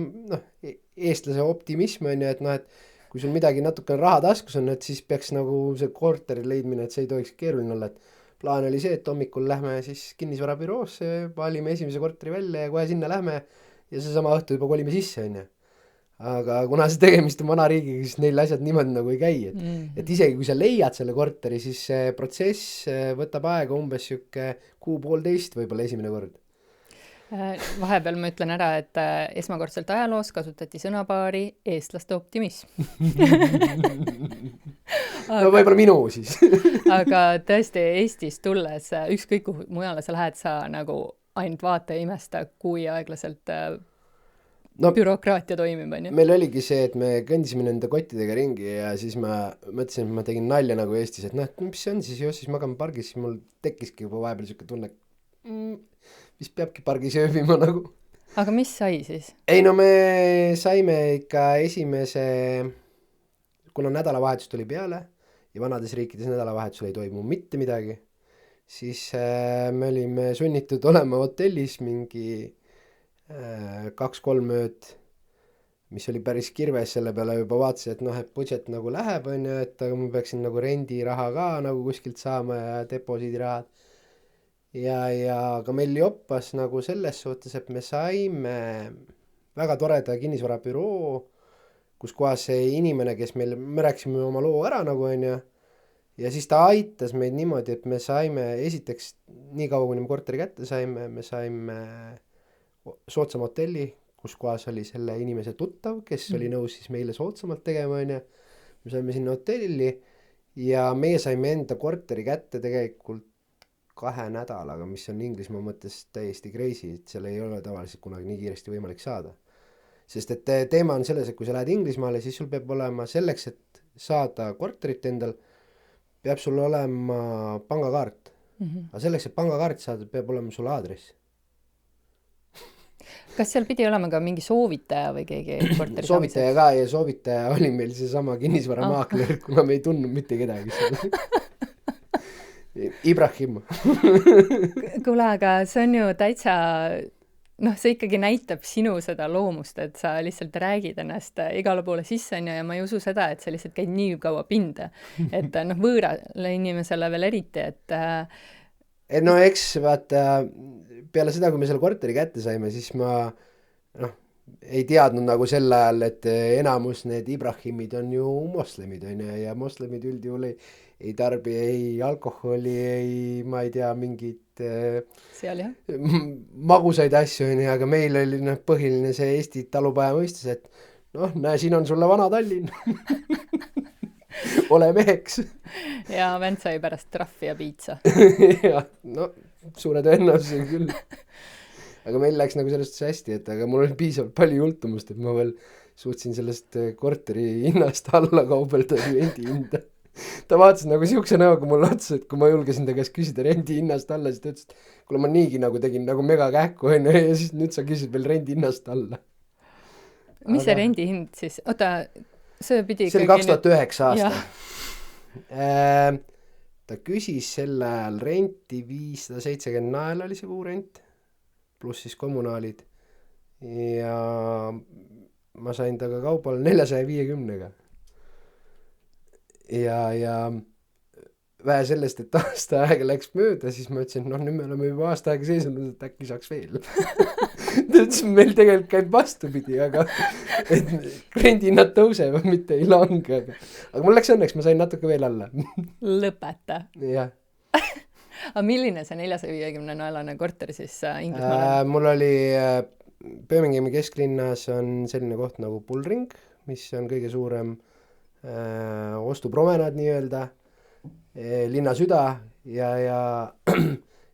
eestlase optimism on ju, et noh, et kui sul midagi natuke raha taskus on, et siis peaks nagu see korteri leidmine, et see ei tohiks keeruline olla, et plaan oli see, et hommikul lähme siis kinnisvarabüroosse, valime esimese korteri välja ja kohe sinna lähme ja seesama õhtu juba kolime sisse, on ju. Aga kuna see tegemist on vana riigiga, siis neil asjad niimoodi nagu ei käi, et isegi kui sa leiad selle korteri, siis see protsess võtab aega umbes siuke 1.5 võib-olla esimene kord. Vahepeal ma ütlen ära, et esmakordselt ajaloos kasutati sõnapaari eestlaste optimism. No võib-olla minu siis. Aga tõesti Eestis tulles, ükskõik kuhu mujale sa lähed, sa nagu ainult vaata ja imesta, kui aeglaselt bürokraatia toimib, on ju. Meil oligi see, et me kõndisime nende kottidega ringi ja siis ma mõtlesin, et ma tegin nalja nagu Eestis, et noh, mis see on siis, siis magame pargis, siis mul tekkiski juba vahepeal siuke tunne, mis peabki pargis ööbima nagu. Aga mis sai siis? Ei no me saime ikka esimese, kuna nädalavahetus tuli peale ja vanades riikides nädalavahetusel ei toimu mitte midagi, siis me olime sunnitud olema hotellis mingi 2-3 ööd, mis oli päris kirves, selle peale juba vaatasin, et noh, et budget nagu läheb, on ju, et aga ma peaksin nagu rendiraha ka nagu kuskilt saama ja deposiidirahad. Ja aga meil joppas nagu selles suhtes, et me saime väga toreda kinnisvarabüroo, kus kohas see inimene, kes me rääkisime oma loo ära nagu, on ju, ja siis ta aitas meid niimoodi, et me saime esiteks nii kaua, kuni me korteri kätte saime, me saime soodsam hotelli, kus kohas oli selle inimese tuttav, kes oli nõus siis meile soodsamalt tegema, on ju. Me saime sinna hotelli ja meie saime enda korteri kätte tegelikult 2 nädalaga, mis on Inglismaa mõttes täiesti crazy, et seal ei ole tavaliselt kunagi nii kiiresti võimalik saada. Sest et teema on selles, et kui sa lähed Inglismaale, siis sul peab olema selleks, et saada korterit endal, peab sul olema pangakaart. Aga selleks, et pangakaart saada, peab olema sul aadress. Kas seal pidi olema ka mingi soovitaja või keegi korteri soovitaja ka ja soovitaja oli meil seesama kinnisvaramaakler, kuna me ei tundnud mitte kedagi seal. Ibrahim. Kuule, aga see on ju täitsa, noh, see ikkagi näitab sinu seda loomust, et sa lihtsalt räägid ennast igale poole sisse, on ju, ja ma ei usu seda, et sa lihtsalt käid nii kaua pinda. Et noh, võõrale inimesele veel eriti, et no eks vaata, peale seda, kui me selle korteri kätte saime, siis ma ei teadnud nagu sel ajal, et enamus need Ibrahimid on ju moslemid, on ju, ja moslemid üldjuhul ei tarbi ei alkoholi, ei, ma ei tea, mingit seal, jah? Magusaid asju, on ju, aga meil oli põhiline see Eesti talupaja mõistus, et noh, näe, siin on sulle vana Tallinn. Ole meheks. Ja vend sai pärast trahvi ja piitsa. Ja, no suure tõenäosusega küll. Aga meil läks nagu sellest hästi, et aga mul oli piisavalt palju jultumust, et ma veel suutsin sellest korteri hinnast alla kaubelda rendi hinda. Ta vaatas nagu siukse näoga mulle otsa, et kui ma julgesin ta käest küsida rendi hinnast alla, siis ta ütles, et kuule ma niigi nagu tegin nagu mega kähku, ja siis nüüd sa küsid veel rendi hinnast alla. Mis see rendi hind siis? Oota, see pidi see oli 2009 aasta. Ta küsis sel ajal renti 570 naela oli see kuu rent, pluss siis kommunaalid. Ja ma sain taga kaupale 450-ga. Ja vähe sellest, et aasta aega läks mööda, siis ma ütlesin, et nüüd me oleme juba aasta aega seisunud, et äkki saaks veel. Ta ütles, meil tegelikult käib vastupidi, aga et rendihinnad tõusevad, mitte ei lange. Aga mul läks õnneks, ma sain natuke veel alla. Lõpeta. Jah. Aga milline see 450 naelane korter siis Inglismaal? Mul oli Birminghami kesklinnas on selline koht nagu Bullring, mis on kõige suurem ostupromenaad nii-öelda, linna süda ja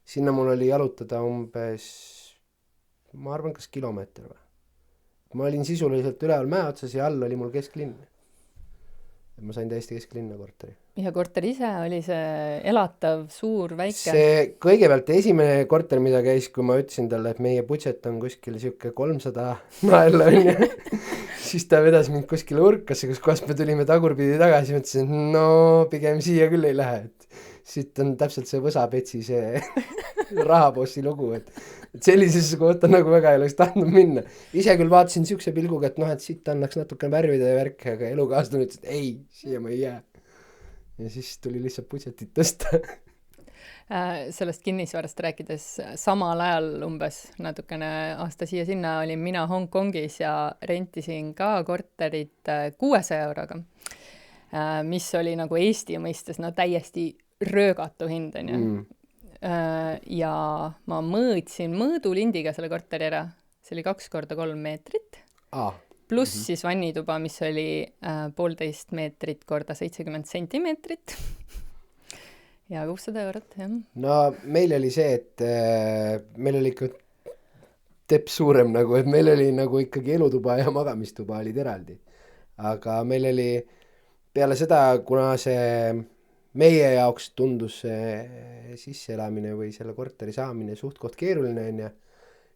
sinna mul oli jalutada umbes ma arvan, kas kilomeeter või. Ma olin sisuliselt üleval mäe otsas ja all oli mul kesklinn. Ma sain täiesti kesklinna korteri. Ja korter ise oli see elatav, suur, väike? See kõigepealt esimene korter, mida käis, kui ma ütlesin talle, et meie budžet on kuskil siuke 300 naela onju, siis ta vedas mind kuskile urkasse, kus kohas me tulime tagurpidi tagasi, mõtlesin, et no pigem siia küll ei lähe, et siit on täpselt see Võsapetsi see rahapossi lugu, et sellisesse kohta nagu väga ei oleks tahtnud minna. Ise küll vaatasin siukse pilguga, et noh, et siit annaks natuke värvida ja värke, aga elukaaslane ütles, et ei, siia ma ei jää. Ja siis tuli lihtsalt budžetit tõsta. Sellest kinnisvarast rääkides, samal ajal umbes natukene aasta siia-sinna olin mina Hongkongis ja rentisin ka korterit 600 euroga, mis oli nagu Eesti mõistes no täiesti röögatu hind, on ju. Ja ma mõõtsin mõõdulindiga selle korteri ära. See oli 2x3 meetrit. Pluss siis vannituba, mis oli 1,5 meetrit korda 70 sentimeetrit. Ja 600 eurot, jah. No meil oli see, et meil oli ikka tepp suurem nagu, et meil oli nagu ikkagi elutuba ja magamistuba olid eraldi. Aga meil oli peale seda, kuna see meie jaoks tundus see sisseelamine või selle korteri saamine suht-koht keeruline, on ja,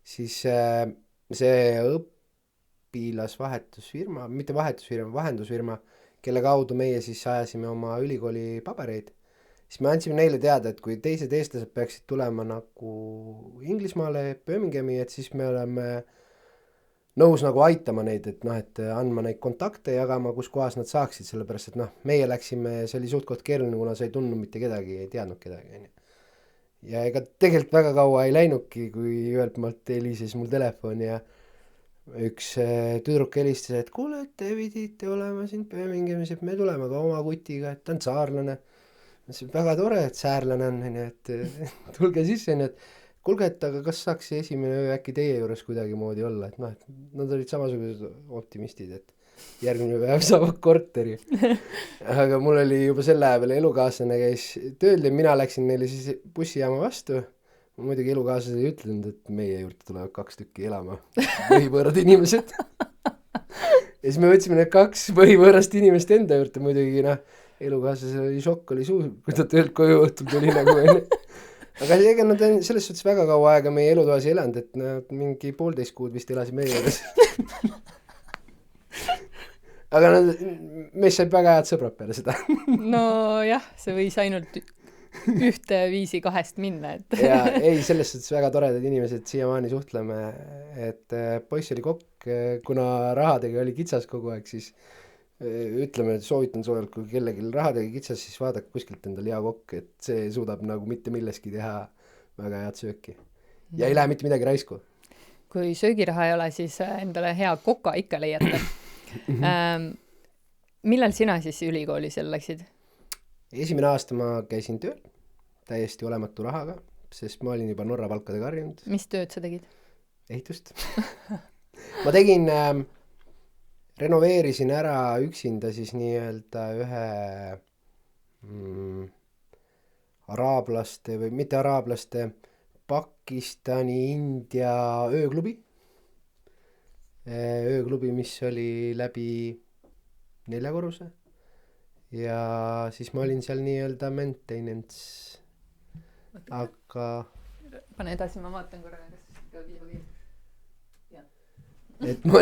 siis see õpilasvahetusfirma, mitte vahetusfirma, vahendusfirma, kelle kaudu meie siis ajasime oma ülikooli pabereid, siis me andsime neile teada, et kui teised eestlased peaksid tulema nagu Inglismaale, Birminghami, et siis me oleme nõus nagu aitama neid, et noh, et andma neid kontakte jagama, kus kohas nad saaksid, sellepärast, et noh, meie läksime, see oli suht-koht keeruline, kuna sa ei tundnud mitte kedagi, ei teadnud kedagi. Ja ega tegelikult väga kaua ei läinudki, kui ühelt maalt helises mul telefon ja üks tüdruk helistas, et kuule, et te pidite olema siin Birminghamis, et me tuleme ka oma kutiga, et ta on saarlane. See on väga tore, et saarlane on, et tulge sisse, et kuulge, et aga kas saaks see esimene öö äkki teie juures kuidagi moodi olla, et noh, et nad olid samasugused optimistid, et järgmine päev saavad korteri. Aga mul oli juba selle aja peale elukaaslane käis tööl ja mina läksin neile siis bussijaama vastu. Ma muidugi elukaaslased ei ütlenud, et meie juurde tulevad 2 tükki elama põhivõõrad inimesed. Ja siis me võtsime need 2 põhivõõrast inimest enda juurde, muidugi noh, elukaaslasel oli šokk, oli suur, kui ta töölt koju õhtul tuli nagu aga ega nad on selles suhtes väga kaua aega meie elutoas ei elanud, et nad mingi 1,5 kuud vist elasid meie juures. Aga meist said väga head sõbrad peale seda. No jah, see võis ainult ühte viisi 2 minna. Et. Ja ei, selles suhtes väga toredad inimesed, siiamaani suhtleme, et poiss oli kokk, kuna rahadega oli kitsas kogu aeg, siis ütleme, et soovitan soojalt, kui kellegi rahadega kitsas, siis vaadake kuskilt endale hea kokk, et see suudab nagu mitte milleski teha väga head sööki. Ja ei lähe mitte midagi raisku. Kui söögiraha ei ole, siis endale hea koka ikka leiate. Millal sina siis ülikoolis jälle läksid? Esimene aasta ma käisin tööl, täiesti olematu rahaga, sest ma olin juba Norra palkadega harjunud. Mis tööd sa tegid? Ehitust. Ma tegin... renoveerisin ära üksinda siis nii-öelda ühe araablaste või mitte araablaste, Pakistani, India ööklubi. Ööklubi, mis oli läbi 4 korruse. Ja siis ma olin seal nii-öelda maintenance. Aga... Pane edasi, ma vaatan korraga, kas ka viiva. Et ma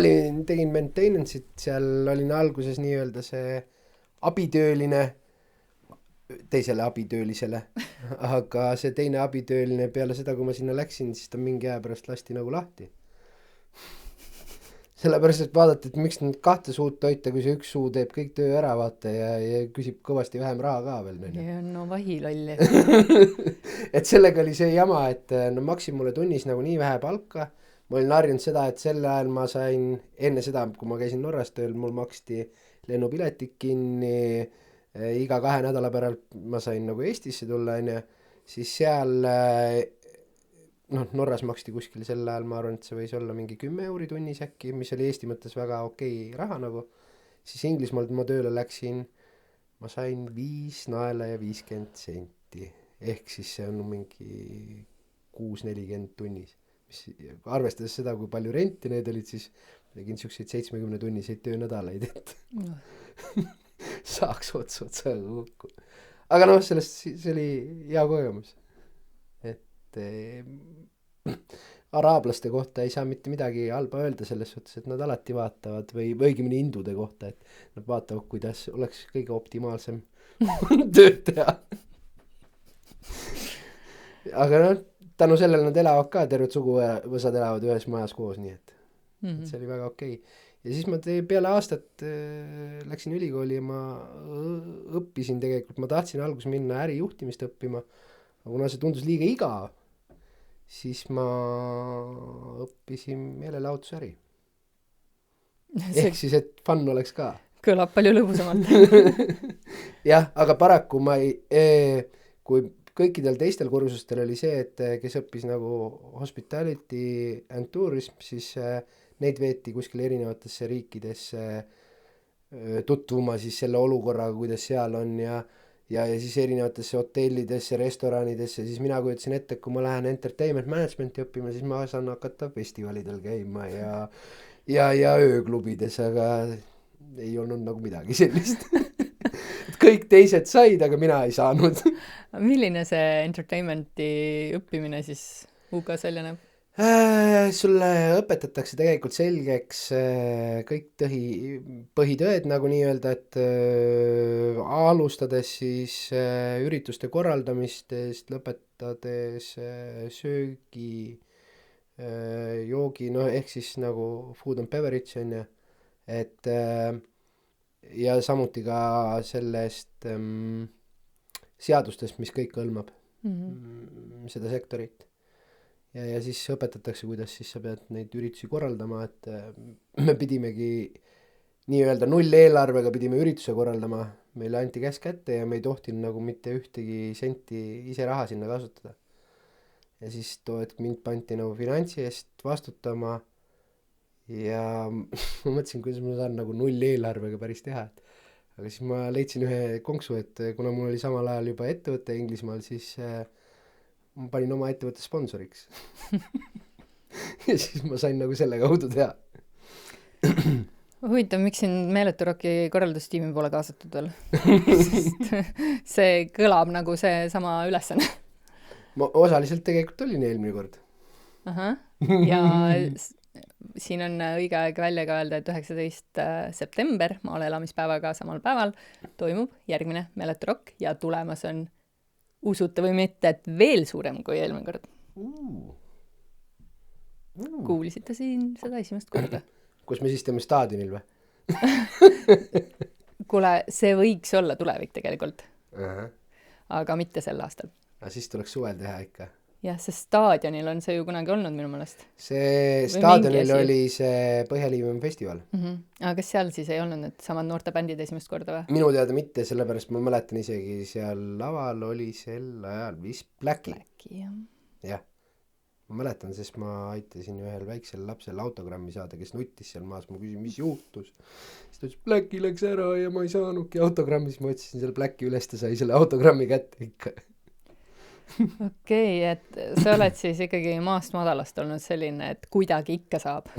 tegin maintenance'it, seal olin alguses nii-öelda see abitööline teisele abitöölisele, aga see teine abitööline peale seda, kui ma sinna läksin, siis ta mingi aja pärast lasti nagu lahti. Sellepärast, et vaadata, et miks nüüd 2 suud toita, kui see 1 suu teeb kõik töö ära, vaata, ja küsib kõvasti vähem raha ka veel. No vahilolli. Et sellega oli see jama, et no maksin mulle tunnis nagu nii vähe palka. Ma olin harjunud seda, et sel ajal ma sain, enne seda, kui ma käisin Norras tööl, mul maksti lennupiletik kinni, iga 2 nädala päralt ma sain nagu Eestisse tulla, siis seal, Norras maksti kuskil sel ajal, ma arvan, et see võis olla mingi 10 euri tunnis äkki, mis oli Eesti mõttes väga okei raha nagu, siis Inglismaalt ma tööle läksin, ma sain 5 naela ja 50 senti, ehk siis see on mingi 6.40 tunnis. arvestades seda, kui palju renti need olid, siis tegin siukseid 70-tunniseid töönädalaid, et saaks otsaga kokku. aga noh, sellest see oli hea kogemus, et araablaste kohta ei saa mitte midagi halba öelda selles suhtes, et nad alati vaatavad või õigemini hindude kohta, et nad vaatavad, kuidas oleks kõige optimaalsem tööd teha. aga noh, tänu sellele nad elavad ka, terved suguvõsad elavad ühes majas koos, nii et see oli väga okei. Ja siis ma peale aastat läksin ülikooli ja ma õppisin tegelikult, ma tahtsin alguses minna ärijuhtimist õppima, aga kuna see tundus liiga igav, siis ma õppisin meelelahutusäri. Ehk siis, et fun oleks ka. Kõlab palju lõbusamalt. jah, aga paraku ma ei, kui kõikidel teistel kursustel oli see, et kes õppis nagu hospitality and tourism, siis neid veeti kuskil erinevatesse riikidesse tutvuma siis selle olukorraga, kuidas seal on ja siis erinevatesse hotellidesse, restoranidesse, siis mina kujutasin ette, kui ma lähen entertainment management'i õppima, siis ma saan hakata festivalidel käima ja ööklubides, aga ei olnud nagu midagi sellist. kõik teised said, aga mina ei saanud. Milline see entertainmenti õppimine siis UK-s välja näeb? Sulle õpetatakse tegelikult selgeks kõik põhitõed nagu nii-öelda, et alustades siis ürituste korraldamistest, lõpetades söögi, joogi, no ehk siis nagu food and beverage on ju, et ja samuti ka sellest seadustest, mis kõik hõlmab seda sektorit. Ja siis õpetatakse, kuidas siis sa pead neid üritusi korraldama, et me pidimegi nii-öelda nulleelarvega pidime ürituse korraldama, meile anti käsk kätte ja me ei tohtinud nagu mitte ühtegi senti ise raha sinna kasutada. Ja siis too hetk mind panti nagu finantsi eest vastutama ja ma mõtlesin, kuidas ma saan nagu nulleelarvega päris teha, aga siis ma leidsin ühe konksu, et kuna mul oli samal ajal juba ettevõte Inglismaal, siis ma panin oma ettevõtte sponsoriks. ja siis ma sain nagu selle kaudu teha. Huvitav, miks sind Meeletu Rocki korraldustiimi pole kaasatud veel? see kõlab nagu see sama ülesanne. ma osaliselt tegelikult olin eelmine kord. Aha. Ja siin on õige aeg välja ka öelda, et 19. september maale elamispäevaga samal päeval toimub järgmine Meeletu Rock ja tulemas on usuta või mitte, et veel suurem kui eelmine kord. Kuulisite siin seda esimest korda. Kus me siis teeme staadionil või? Kuule, see võiks olla tulevik tegelikult. Aha. Aga mitte sel aastal. Aga siis tuleks suvel teha ikka. Jah, see staadionil on see ju kunagi olnud minu meelest. See staadionil oli see Põhjaliivimaa festival. Aga kas seal siis ei olnud need samad noortebändid esimest korda või? Minu teada mitte, sellepärast ma mäletan isegi seal laval oli sel ajal vist Blacki. Jah. Ma mäletan, sest ma aitasin ühel väiksel lapsel autogrammi saada, kes nuttis seal maas, ma küsin, mis juhtus. Siis ta ütles, Blacki läks ära ja ma ei saanudki autogrammi, siis ma otsisin selle Blacki üles, ta sai selle autogrammi kätte ikka. Okei, et sa oled siis ikkagi maast madalast olnud selline, et kuidagi ikka saab.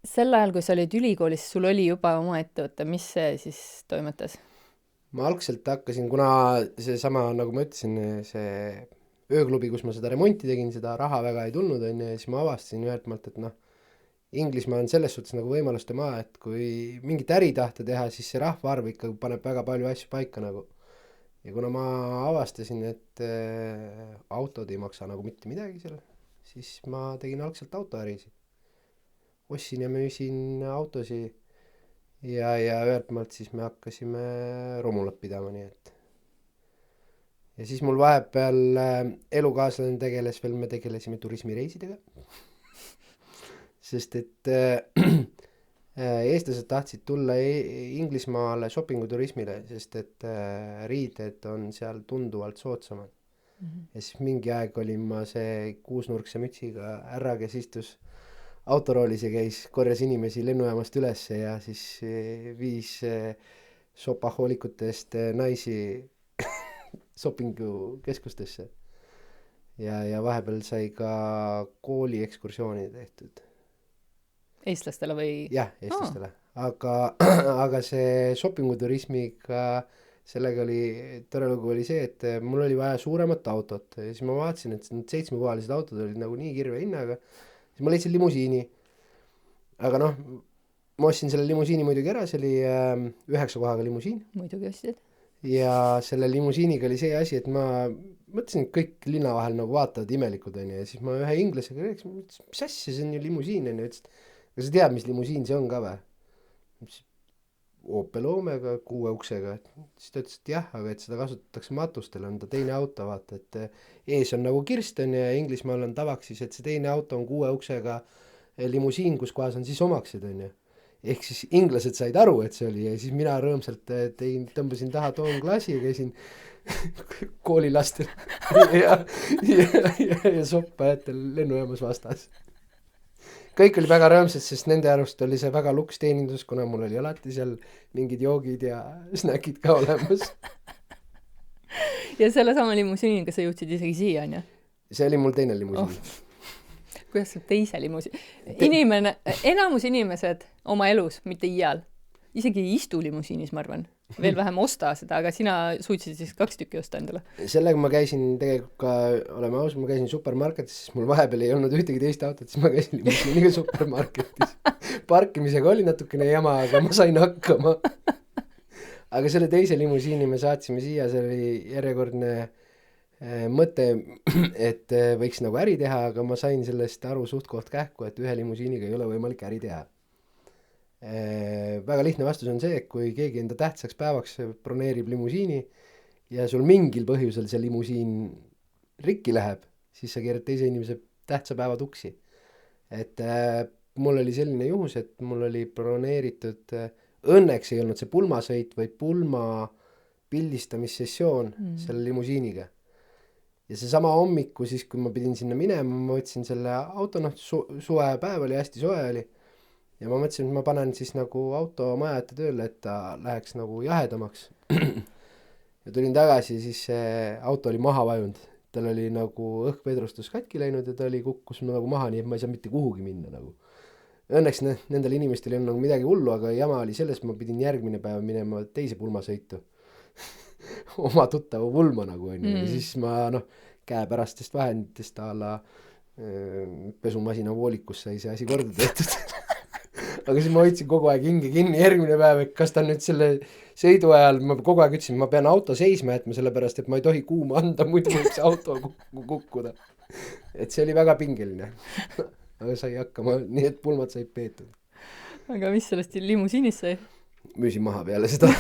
Sel ajal, kui sa olid ülikoolis, sul oli juba oma ettevõte, mis see siis toimetas? Ma algselt hakkasin, kuna see sama, nagu ma ütlesin, see ööklubi, kus ma seda remonti tegin, seda raha väga ei tulnud, ja siis ma avastasin ühelt maalt, et Inglismaa on selles suhtes nagu võimaluste maa, et kui mingit äri tahta teha, siis see rahvaarv ikka paneb väga palju asju paika nagu. Ja kuna ma avastasin, et autod ei maksa nagu mitte midagi seal, siis ma tegin algselt autoärisid. Ostsin ja müüsin autosi ja ühelt maalt siis me hakkasime romulat pidama, nii et. Ja siis mul vahepeal elukaaslane tegeles veel, me tegelesime turismireisidega. Sest et eestlased tahtsid tulla Inglismaale shoppinguturismile, sest et riided on seal tunduvalt soodsamad. Ja siis mingi aeg olin ma see kuusnurkse mütsiga härra, kes istus autoroolis ja korjas inimesi lennujaamast üles ja siis viis shopahoolikutest naisi shoppingukeskustesse. ja vahepeal sai ka kooli ekskursiooni tehtud. Eestlastele või? Jah, eestlastele. Aga, aga see shoppinguturismiga, sellega oli, tore lugu oli see, et mul oli vaja suuremat autot ja siis ma vaatasin, et need 7-kohalised autod olid nagu nii kirve hinnaga, siis ma leidsin limusiini. Aga noh, ma ostsin selle limusiini muidugi ära, see oli 9 kohaga limusiin. Muidugi ostsid. Ja selle limusiiniga oli see asi, et ma mõtlesin, et kõik linna vahel nagu vaatavad imelikud on ja siis ma ühe inglasega rääkisin, mis asja, see on ju limusiin on ja ütles, aga sa tead, mis limusiin see on ka või? Opel Omega 6 uksega, siis ta ütles, et jah, aga et seda kasutatakse matustel, on ta teine auto, vaata, et ees on nagu Kirsten ja Inglismaal on tavaks siis, et see teine auto on 6 uksega limusiin, kus kohas on siis omaksed, on ju. Ehk siis inglased said aru, et see oli ja siis mina rõõmsalt tõmbasin taha toonklaasi ja käisin koolilastel ja soppajatel lennujaamas vastas. Kõik oli väga rõõmsad, sest nende arust oli see väga luks teenindus, kuna mul oli alati seal mingid joogid ja snäkid ka olemas. Ja selle sama limusiiniga sa jõudsid isegi siia, on ju? See oli mul teine limusiin. Kuidas saab teise limusiin? Enamus inimesed oma elus, mitte iial, isegi ei istu limusiinis, ma arvan. Veel vähem osta seda, aga sina suutsid siis 2 tükki osta endale. Sellega ma käisin tegelikult ka, oleme aus, ma käisin supermarketis, siis mul vahepeal ei olnud ühtegi teist autot, siis ma käisin limusiiniga supermarketis. Parkimisega oli natukene jama, aga ma sain hakkama. Aga selle teise limusiini me saatsime siia, see oli järjekordne mõte, et võiks nagu äri teha, aga ma sain sellest aru suht koht kähku, et ühe limusiiniga ei ole võimalik äri teha. Väga lihtne vastus on see, et kui keegi enda tähtsaks päevaks broneerib limusiini ja sul mingil põhjusel see limusiin rikki läheb, siis sa keerad teise inimese tähtsa päeva tuksi. Et mul oli selline juhus, et mul oli broneeritud, õnneks ei olnud see pulmasõit, vaid pulma pildistamissessioon selle limusiiniga. Ja see sama hommiku siis, kui ma pidin sinna minema, ma võtsin selle auto, suvepäev oli, hästi soe oli. Ja ma mõtlesin, et ma panen siis nagu auto maja ette tööle, et ta läheks nagu jahedamaks. Ja tulin tagasi, siis see auto oli maha vajunud. Tal oli nagu õhkvedrustus katki läinud ja ta oli kukkus nagu maha, nii et ma ei saa mitte kuhugi minna nagu. Õnneks nendel inimestel ei olnud nagu midagi hullu, aga jama oli selles, ma pidin järgmine päev minema teise pulmasõitu. Oma tuttava pulma nagu on. Ja siis ma käepärastest vahenditest a la pesumasina voolikus sai see asi korda tehtud. Aga siis ma hoidsin kogu aeg hinge kinni järgmine päev, et kas ta nüüd selle sõidu ajal, ma kogu aeg ütlesin, ma pean auto seisma jätma sellepärast, et ma ei tohi kuuma anda, muidu võiks auto kukkuda. Et see oli väga pingeline. Aga sai hakkama, nii et pulmad said peetud. Aga mis sellest limusiinist sai? Müüsin maha peale seda.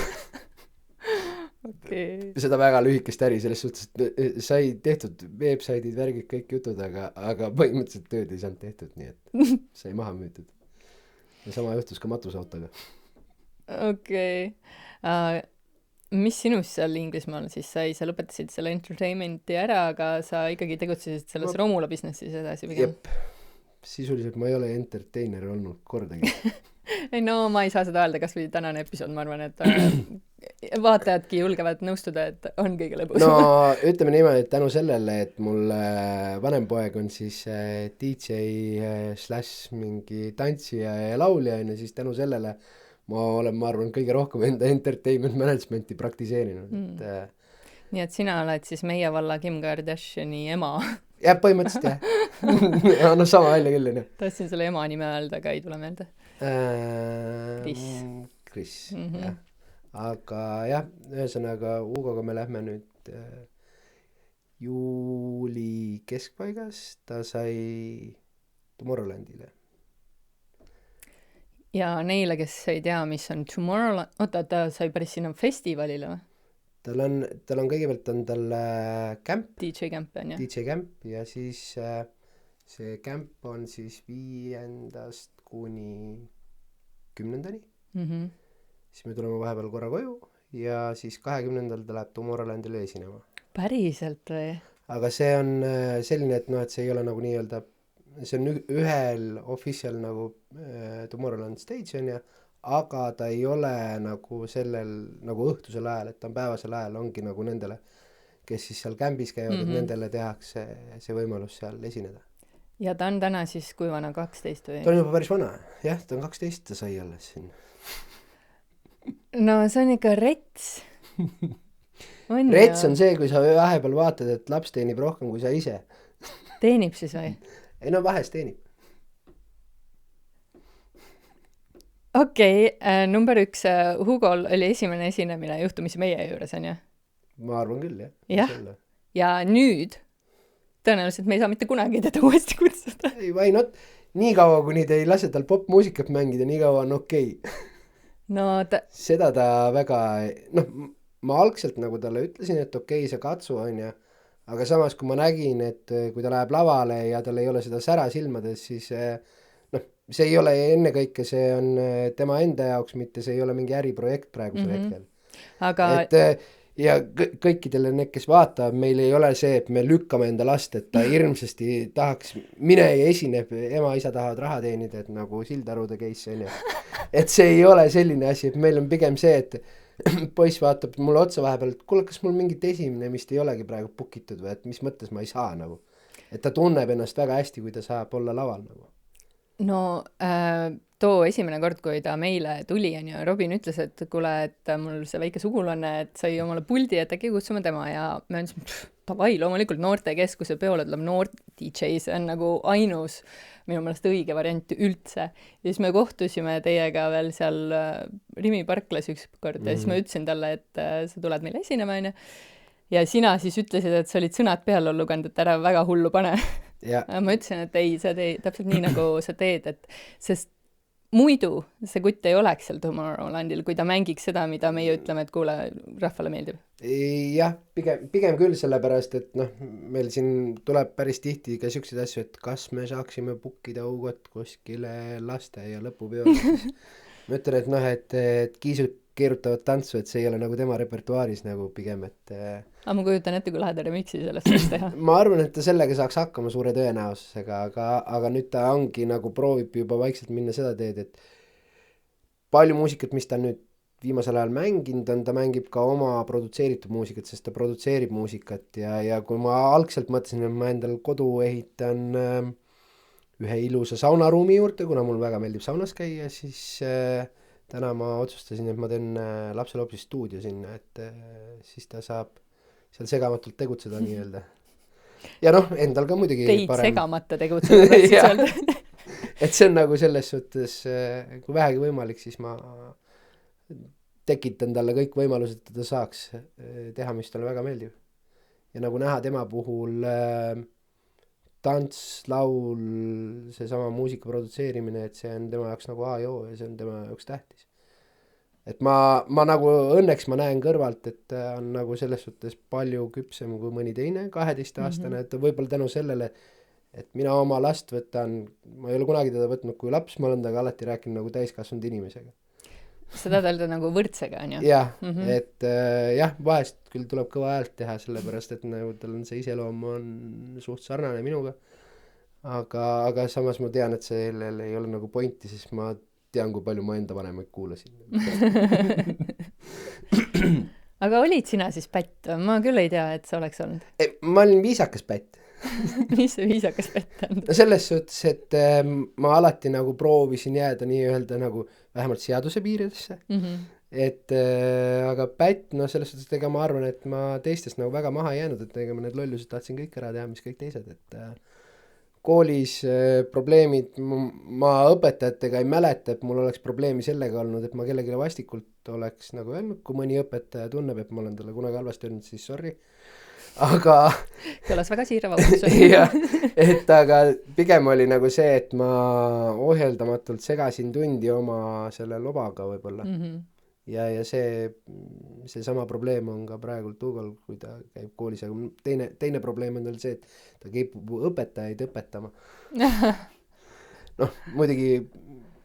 Okay. Seda väga lühikest äri, selles suhtes, et sai tehtud websaidid, värgid, kõik jutud, aga põhimõtteliselt tööd ei saanud tehtud, nii et sai maha müütud. Ja sama juhtus ka matusautoga. Okei. Mis sinust seal Inglismaal siis sai? Sa lõpetasid selle entertainmenti ära, aga sa ikkagi tegutsesid selles Romula businessis edasi pigem? Jep. Sisuliselt ma ei ole entertainer olnud kordagi. Ei no, ma ei saa seda öelda, kas või tänane episood, ma arvan, et vaatajadki julgevad nõustuda, et on kõige lõbus. No ütleme niimoodi, et tänu sellele, et mul vanem poeg on siis DJ / mingi tantsija ja laulja, siis tänu sellele ma olen, ma arvan, kõige rohkem enda entertainment managementi praktiseerinud. Nii et sina oled siis meie valla Kim Kardashini ema. Jah, põhimõtteliselt jah. No sama välja küll, jah. Tahtsin selle ema nime öelda, aga ei tule meelde. Chris, jah. Aga jah, ühesõnaga Hugoga me lähme nüüd juuli keskpaigas, ta sai Tomorrowlandile. Ja neile, kes ei tea, mis on Tomorrowland, ta sai päris sinna festivalile või? Tal on kõigepealt on tal camp. DJ camp on, jah? DJ camp ja siis see camp on siis 5. kuni 10. Siis me tuleme vahepeal korra koju ja siis 20. ta läheb Tomorrowlandile esinema. Päriselt või? Aga see on selline, et et see ei ole nagu nii-öelda, see on ühel official nagu Tomorrowland stage on ja, aga ta ei ole nagu sellel nagu õhtusel ajal, et ta on päevasel ajal, ongi nagu nendele, kes siis seal kämbis käivad, et nendele tehakse see võimalus seal esineda. Ja ta on täna siis kui vana, 12 või? Ta on juba päris vana, jah, ta on 12, ta sai alles siin. No see on ikka rets. Rets on see, kui sa vahepeal vaatad, et laps teenib rohkem kui sa ise. Teenib siis või? Ei no vahest teenib. Okei, number 1, Hugol oli esimene esinemine juhtumisi meie juures, on ju? Ma arvan küll, jah. Jah, ja nüüd tõenäoliselt me ei saa mitte kunagi teda uuesti kutsuda. Ei, why not? Nii kaua, kuni te ei lase tal popmuusikat mängida, nii kaua on okei. No Seda ta väga, ma algselt nagu talle ütlesin, et okei, see katsu on ja, aga samas kui ma nägin, et kui ta läheb lavale ja tal ei ole seda sära silmades, siis see ei ole ennekõike, see on tema enda jaoks, mitte see ei ole mingi äriprojekt praegusel hetkel. Aga et ja kõikidele need, kes vaatavad, meil ei ole see, et me lükkame enda last, et ta hirmsasti tahaks, mine ja esineb, ema-isa tahavad raha teenida, et nagu Sildarude case on ju. Et see ei ole selline asi, et meil on pigem see, et poiss vaatab mulle otsa vahepeal, et kuule, kas mul mingit esinemist ei olegi praegu book-itud või et mis mõttes ma ei saa nagu. Et ta tunneb ennast väga hästi, kui ta saab olla laval nagu. no too esimene kord, kui ta meile tuli, on ju, Robin ütles, et kuule, et mul see väike sugulane, et sai omale puldi, et äkki kutsume tema ja me ütlesime, davai, loomulikult noortekeskuse peole tuleb noort DJ, see on nagu ainus minu meelest õige variant üldse. Ja siis me kohtusime teiega veel seal Rimi parklas üks kord ja siis ma ütlesin talle, et sa tuled meile esinema, on ju. Ja sina siis ütlesid, et sa olid sõnad peale lugenud, et ära väga hullu pane. Ja. Ma ütlesin, et ei, sa teed täpselt nii, nagu sa teed, et sest muidu see kutt ei oleks seal Tomorrowlandil, kui ta mängiks seda, mida meie ütleme, et kuule, rahvale meeldib. Jah, pigem küll sellepärast, et meil siin tuleb päris tihti ka siukseid asju, et kas me saaksime bookida Hugot kuskile laste ja lõpupeole. Ma ütlen, et kiisud keerutavad tantsu, et see ei ole nagu tema repertuaaris nagu pigem, et Aga ma kujutan ette, kui läheda remixi sellest võiks teha. ma arvan, et ta sellega saaks hakkama suure tõenäosusega, aga nüüd ta ongi nagu proovib juba vaikselt minna seda teed, et palju muusikat, mis ta nüüd viimasel ajal mänginud on, ta mängib ka oma produtseeritud muusikat, sest ta produtseerib muusikat ja kui ma algselt mõtlesin, et ma endal kodu ehitan ühe ilusa saunaruumi juurde, kuna mul väga meeldib saunas käia, siis täna ma otsustasin, et ma teen lapsele hoopis stuudio sinna, et siis ta saab seal segamatult tegutseda nii-öelda. Ja endal ka muidugi Teid parem. segamata tegutseda. Et see on nagu selles suhtes, kui vähegi võimalik, siis ma tekitan talle kõik võimalused, et ta saaks teha, mis talle väga meeldib. Ja nagu näha tema puhul tants, laul, seesama muusika produtseerimine, et see on tema jaoks nagu A ja O ja see on tema jaoks tähtis. Et ma nagu õnneks ma näen kõrvalt, et on nagu selles suhtes palju küpsem kui mõni teine 12-aastane, et võib-olla tänu sellele, et mina oma last võtan, ma ei ole kunagi teda võtnud kui laps, ma olen taga alati rääkinud nagu täiskasvanud inimesega. Seda talda nagu võrdsega, on ju? Jah, et jah, vahest küll tuleb kõva häält teha, sellepärast, et nagu tal on see iseloom on suht sarnane minuga. Aga samas ma tean, et sellel ei ole nagu pointi, siis ma tean, kui palju ma enda vanemaid kuulasin. Aga olid sina siis pätt? Ma küll ei tea, et sa oleks olnud. Ma olin viisakas pätt. Mis see viisakas pätt on? No selles suhtes, et ma alati nagu proovisin jääda nii-öelda nagu vähemalt seaduse piiridesse. Et aga pätt, selles suhtes, et ega ma arvan, et ma teistest nagu väga maha jäänud, et ega ma need lollused tahtsin kõik ära teha, mis kõik teised, et koolis probleemid, ma õpetajatega ei mäleta, et mul oleks probleemi sellega olnud, et ma kellelegi vastikult oleks nagu öelnud, kui mõni õpetaja tunneb, et ma olen talle kunagi halvasti öelnud, siis sorry. Aga kõlas väga siira vabandus. jah, et aga pigem oli nagu see, et ma ohjeldamatult segasin tundi oma selle lobaga võib-olla. Ja see sama probleem on ka praegult Hugol, kui ta käib koolis, aga teine probleem on tal see, et ta käib õpetajaid õpetama. Muidugi,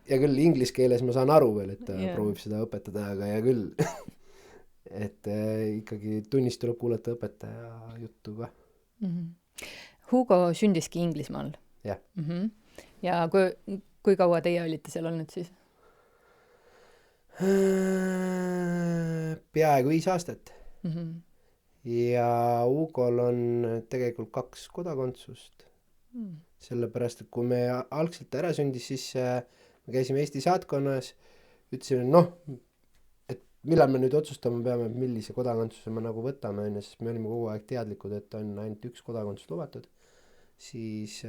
ja küll inglise keeles ma saan aru veel, et ta proovib seda õpetada, aga ja küll, et ikkagi tunnis tuleb kuulata õpetaja juttu ka. Hugo sündiski Inglismaal? Jah. Ja kui kaua teie olite seal olnud siis? Peaaegu 5 aastat. ja Hugol on tegelikult 2 kodakondsust. Sellepärast, et kui me algselt ära sündis, siis me käisime Eesti saatkonnas, ütlesime, noh, et millal me nüüd otsustama peame, millise kodakondsuse me nagu võtame, sest me olime kogu aeg teadlikud, et on ainult 1 kodakondsus lubatud. Siis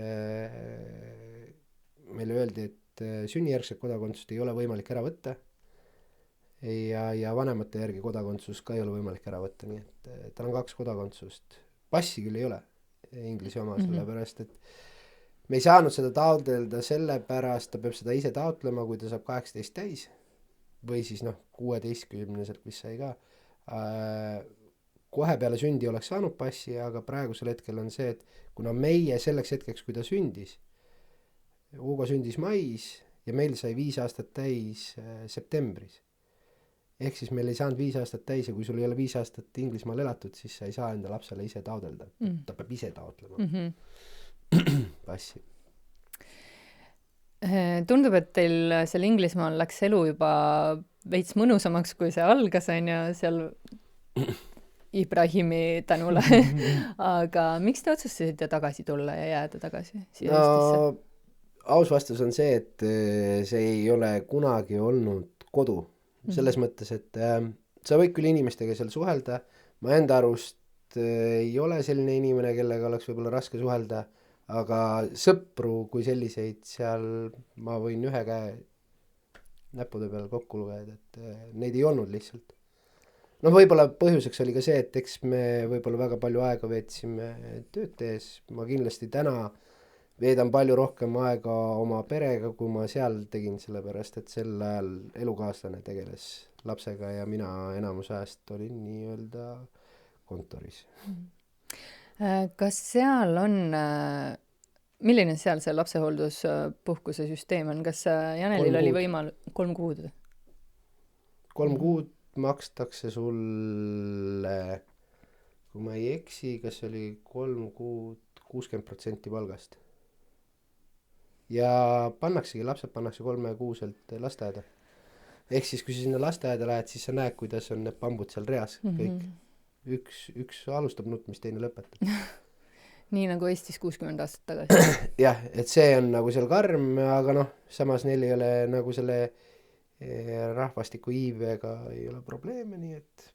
meile öeldi, et sünnijärgset kodakondsust ei ole võimalik ära võtta ja vanemate järgi kodakondsus ka ei ole võimalik ära võtta, nii et tal on 2 kodakondsust. Passi küll ei ole, Inglise oma, sellepärast et me ei saanud seda taotleda sellepärast, ta peab seda ise taotlema, kui ta saab 18 täis või siis 16-selt, mis sai ka. Kohe peale sündi oleks saanud passi, aga praegusel hetkel on see, et kuna meie selleks hetkeks, kui ta sündis, Hugo sündis mais ja meil sai 5 aastat täis septembris. Ehk siis meil ei saanud 5 aastat täis ja kui sul ei ole 5 aastat Inglismaal elatud, siis sa ei saa enda lapsele ise taotleda. Ta peab ise taotlema passi. Tundub, et teil seal Inglismaal läks elu juba veits mõnusamaks, kui see algas, on ju, seal Ibrahimi tänule. Aga miks te otsustasite tagasi tulla ja jääda tagasi siia Eestisse? Aus vastus on see, et see ei ole kunagi olnud kodu. Selles mõttes, et sa võid küll inimestega seal suhelda, ma enda arust ei ole selline inimene, kellega oleks võib-olla raske suhelda, aga sõpru kui selliseid seal ma võin ühe käe näppude peal kokku lugeda, et neid ei olnud lihtsalt. Võib-olla põhjuseks oli ka see, et eks me võib-olla väga palju aega veetsime tööd tees, ma kindlasti täna veedan palju rohkem aega oma perega, kui ma seal tegin, sellepärast, et sel ajal elukaaslane tegeles lapsega ja mina enamus ajast olin nii-öelda kontoris. Kas seal on, milline seal see lapsehoolduspuhkuse süsteem on? Kas Janelil oli 3 kuud? 3 kuud makstakse sulle, kui ma ei eksi, kas oli 3 kuud 60% palgast. Ja lapsed pannakse 3-kuuselt lasteaeda. Ehk siis, kui sa sinna lasteaeda lähed, siis sa näed, kuidas on need pambud seal reas kõik. Üks alustab nutmist, teine lõpetab. Nii nagu Eestis 60 aastat tagasi. Jah, et see on nagu seal karm, aga samas neil ei ole nagu selle rahvastiku iivega ei ole probleeme, nii et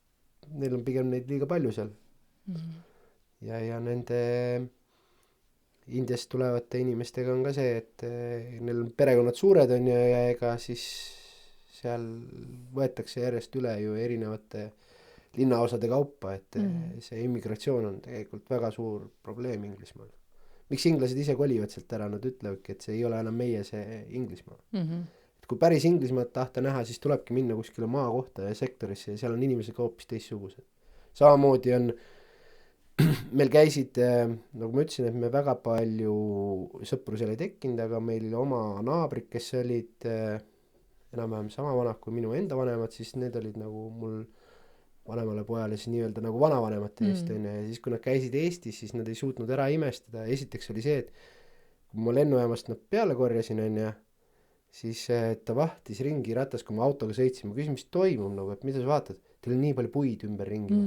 neil on pigem neid liiga palju seal. Ja nende Indiast tulevate inimestega on ka see, et neil on perekonnad suured on ja ega siis seal võetakse järjest üle ju erinevate linnaosade kaupa, et see immigratsioon on tegelikult väga suur probleem Inglismaal. Miks inglased ise kolivad sealt ära, nad ütlevadki, et see ei ole enam meie see Inglismaa. Et kui päris Inglismaad tahta näha, siis tulebki minna kuskile maakohta ja sektorisse ja seal on inimesed ka hoopis teistsugused. Samamoodi on meil käisid, nagu ma ütlesin, et me väga palju sõpru seal ei tekkinud, aga meil oma naabrid, kes olid enam-vähem sama vanad kui minu enda vanemad, siis need olid nagu mul vanemale pojale siis nii-öelda nagu vanavanemate eest, ja siis kui nad käisid Eestis, siis nad ei suutnud ära imestada. Esiteks oli see, et kui ma lennujaamast nad peale korjasin, siis ta vahtis ringi ratas, kui ma autoga sõitsin, ma küsin, mis toimub, nagu, et mida sa vaatad, teil on nii palju puid ümber ringi.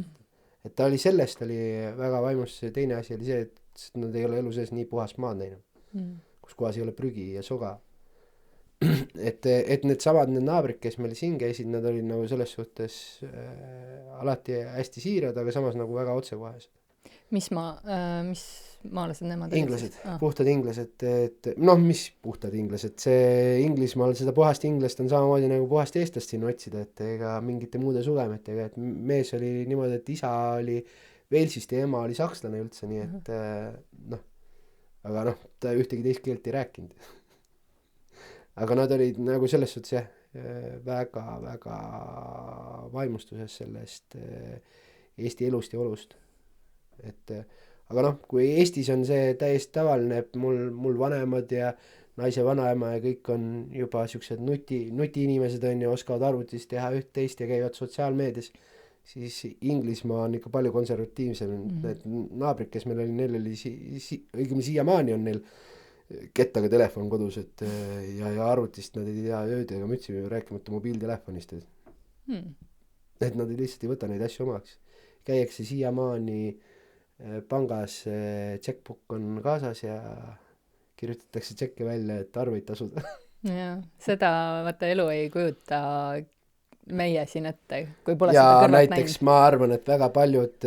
Et ta oli sellest väga vaimus. Teine asi oli see, et nad ei ole elu sees nii puhast maad näinud, kus kohas ei ole prügi ja soga. Et need naabrid, kes meil siin käisid, nad olid nagu selles suhtes alati hästi siirad, aga samas nagu väga otsekohesed. Mis maalased nemad? Inglased, puhtad inglased, mis puhtad inglased, see Inglismaal seda puhast inglast on samamoodi nagu puhast eestlast siin otsida, et ega mingite muude sugemetega, et mees oli niimoodi, et isa oli Walesist ja ema oli sakslane üldse, nii et aga ta ühtegi teist keelt ei rääkinud. Aga nad olid nagu selles suhtes väga vaimustuses sellest Eesti elust ja olust. Aga kui Eestis on see täiesti tavaline, et mul vanemad ja naise vanaema ja kõik on juba siuksed nuti inimesed on ja oskavad arvutis teha üht-teist ja käivad sotsiaalmeedias, siis Inglismaa on ikka palju konservatiivsem. Need naabrid, kes meil oli, neil oli õigemini siiamaani on neil kettaga telefon kodus, et ja arvutist nad ei tea ööd ega mütsi rääkimata mobiiltelefonist. Et nad lihtsalt ei võta neid asju omaks. käiakse siiamaani pangas, checkbook on kaasas ja kirjutatakse tšekke välja, et arveid tasuda. Jah, seda vaata elu ei kujuta meie siin ette, kui pole ja seda kõrvalt näiteks näinud. ma arvan, et väga paljud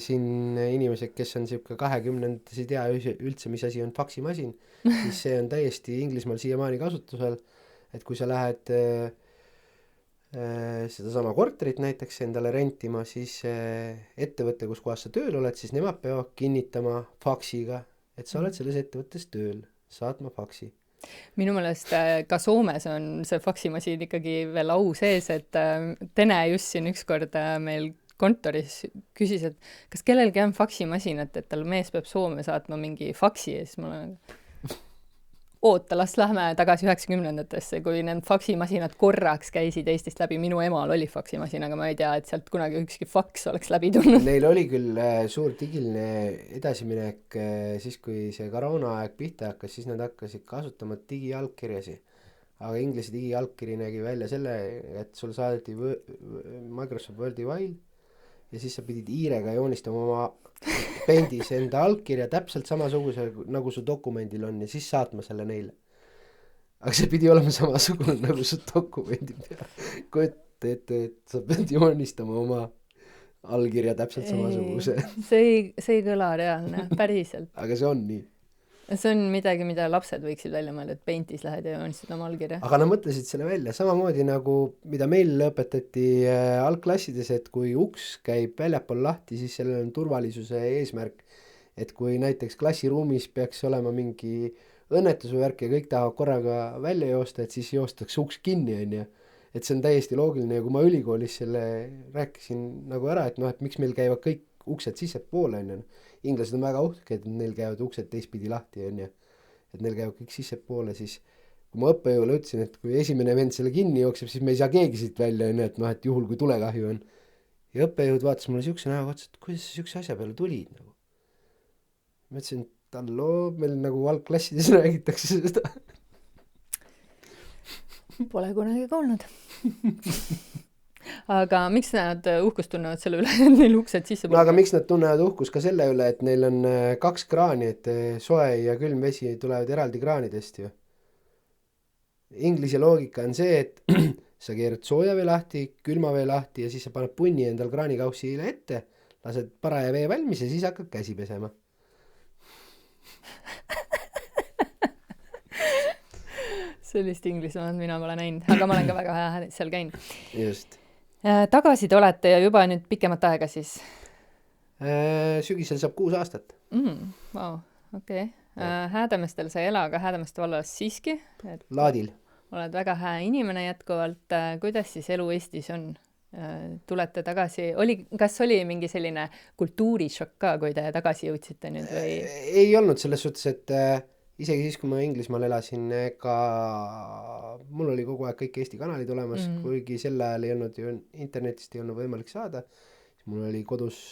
siin inimesed, kes on siuke 20-ndates ei tea üldse, mis asi on faksimasin, siis see on täiesti Inglismaal siiamaani kasutusel, et kui sa lähed sedasama korterit näiteks endale rentima, siis ettevõte, kus kohas sa tööl oled, siis nemad peavad kinnitama faksiga, et sa oled selles ettevõttes tööl, saatma faksi. Minu meelest ka Soomes on see faksimasin ikkagi veel au sees, et Tene just siin ükskord meil kontoris küsis, et kas kellelgi on faksimasinat, et tal mees peab Soome saatma mingi faksi ja siis ma olen oota, las lähme tagasi 90-ndatesse, kui need faksimasinad korraks käisid Eestist läbi. Minu emal oli faksimasin, aga ma ei tea, et sealt kunagi ükski faks oleks läbi tulnud. Neil oli küll suur digiline edasiminek siis, kui see koroonaaeg pihta hakkas, siis nad hakkasid kasutama digiallkirjasi. Aga inglise digiallkiri nägi välja selle, et sul saadeti Microsoft Wordi file ja siis sa pidid hiirega joonistama oma Paintis enda allkirja täpselt samasuguse, nagu su dokumendil on ja siis saatma selle neile. Aga see pidi olema samasugune nagu su dokumendil peal. Kujuta ette, et sa pead joonistama oma allkirja täpselt samasuguse. See ei kõla reaalne, päriselt. Aga see on nii. See on midagi, mida lapsed võiksid välja mõelda, et Paintis lähed ja joonistad oma allkirja. Aga nad mõtlesid selle välja samamoodi nagu, mida meil õpetati algklassides, et kui uks käib väljapool lahti, siis sellel on turvalisuse eesmärk. Et kui näiteks klassiruumis peaks olema mingi õnnetusvärk ja kõik tahavad korraga välja joosta, et siis joostakse uks kinni, on ju. Et see on täiesti loogiline ja kui ma ülikoolis selle rääkisin nagu ära, et noh, et miks meil käivad kõik uksed sissepoole, on ju. Inglased on väga uhked, et neil käivad uksed teistpidi lahti, on ju. Et neil käivad kõik sissepoole, siis kui ma õppejõule ütlesin, et kui esimene vend selle kinni jookseb, siis me ei saa keegi siit välja, on ju, et noh, et juhul kui tulekahju on. Ja õppejõud vaatas mulle siukse näoga otsa, et kuidas sa siukse asja peale tulid nagu. Ma ütlesin, et halloo, meil nagu algklassides räägitakse seda. Pole kunagi kuulnud. Aga miks nad uhkust tunnevad selle üle, et neil uksed sisse no, aga miks nad tunnevad uhkust ka selle üle, et neil on 2 kraani, et soe ja külm vesi tulevad eraldi kraanidest ju. Inglise loogika on see, et sa keerad sooja vee lahti, külma vee lahti ja siis sa paned punni endal kraanikausile ette, lased paraja vee valmis ja siis hakkad käsi pesema. Sellist Inglismaad mina pole näinud, aga ma olen ka väga hea seal käinud. Just. Tagasi te olete ja juba nüüd pikemat aega siis? Sügisel saab 6 aastat. Vau, okei. Häädemeestel sa ei ela, aga Häädemeeste vallas siiski. Et Laadil. oled väga hea inimene jätkuvalt. Kuidas siis elu Eestis on? Tulete tagasi, kas oli mingi selline kultuurishokk ka, kui te tagasi jõudsite nüüd või? Ei olnud selles suhtes, et isegi siis, kui ma Inglismaal elasin, ega mul oli kogu aeg kõik Eesti kanalid olemas, kuigi sel ajal ei olnud ju internetist ei olnud võimalik saada. Mul oli kodus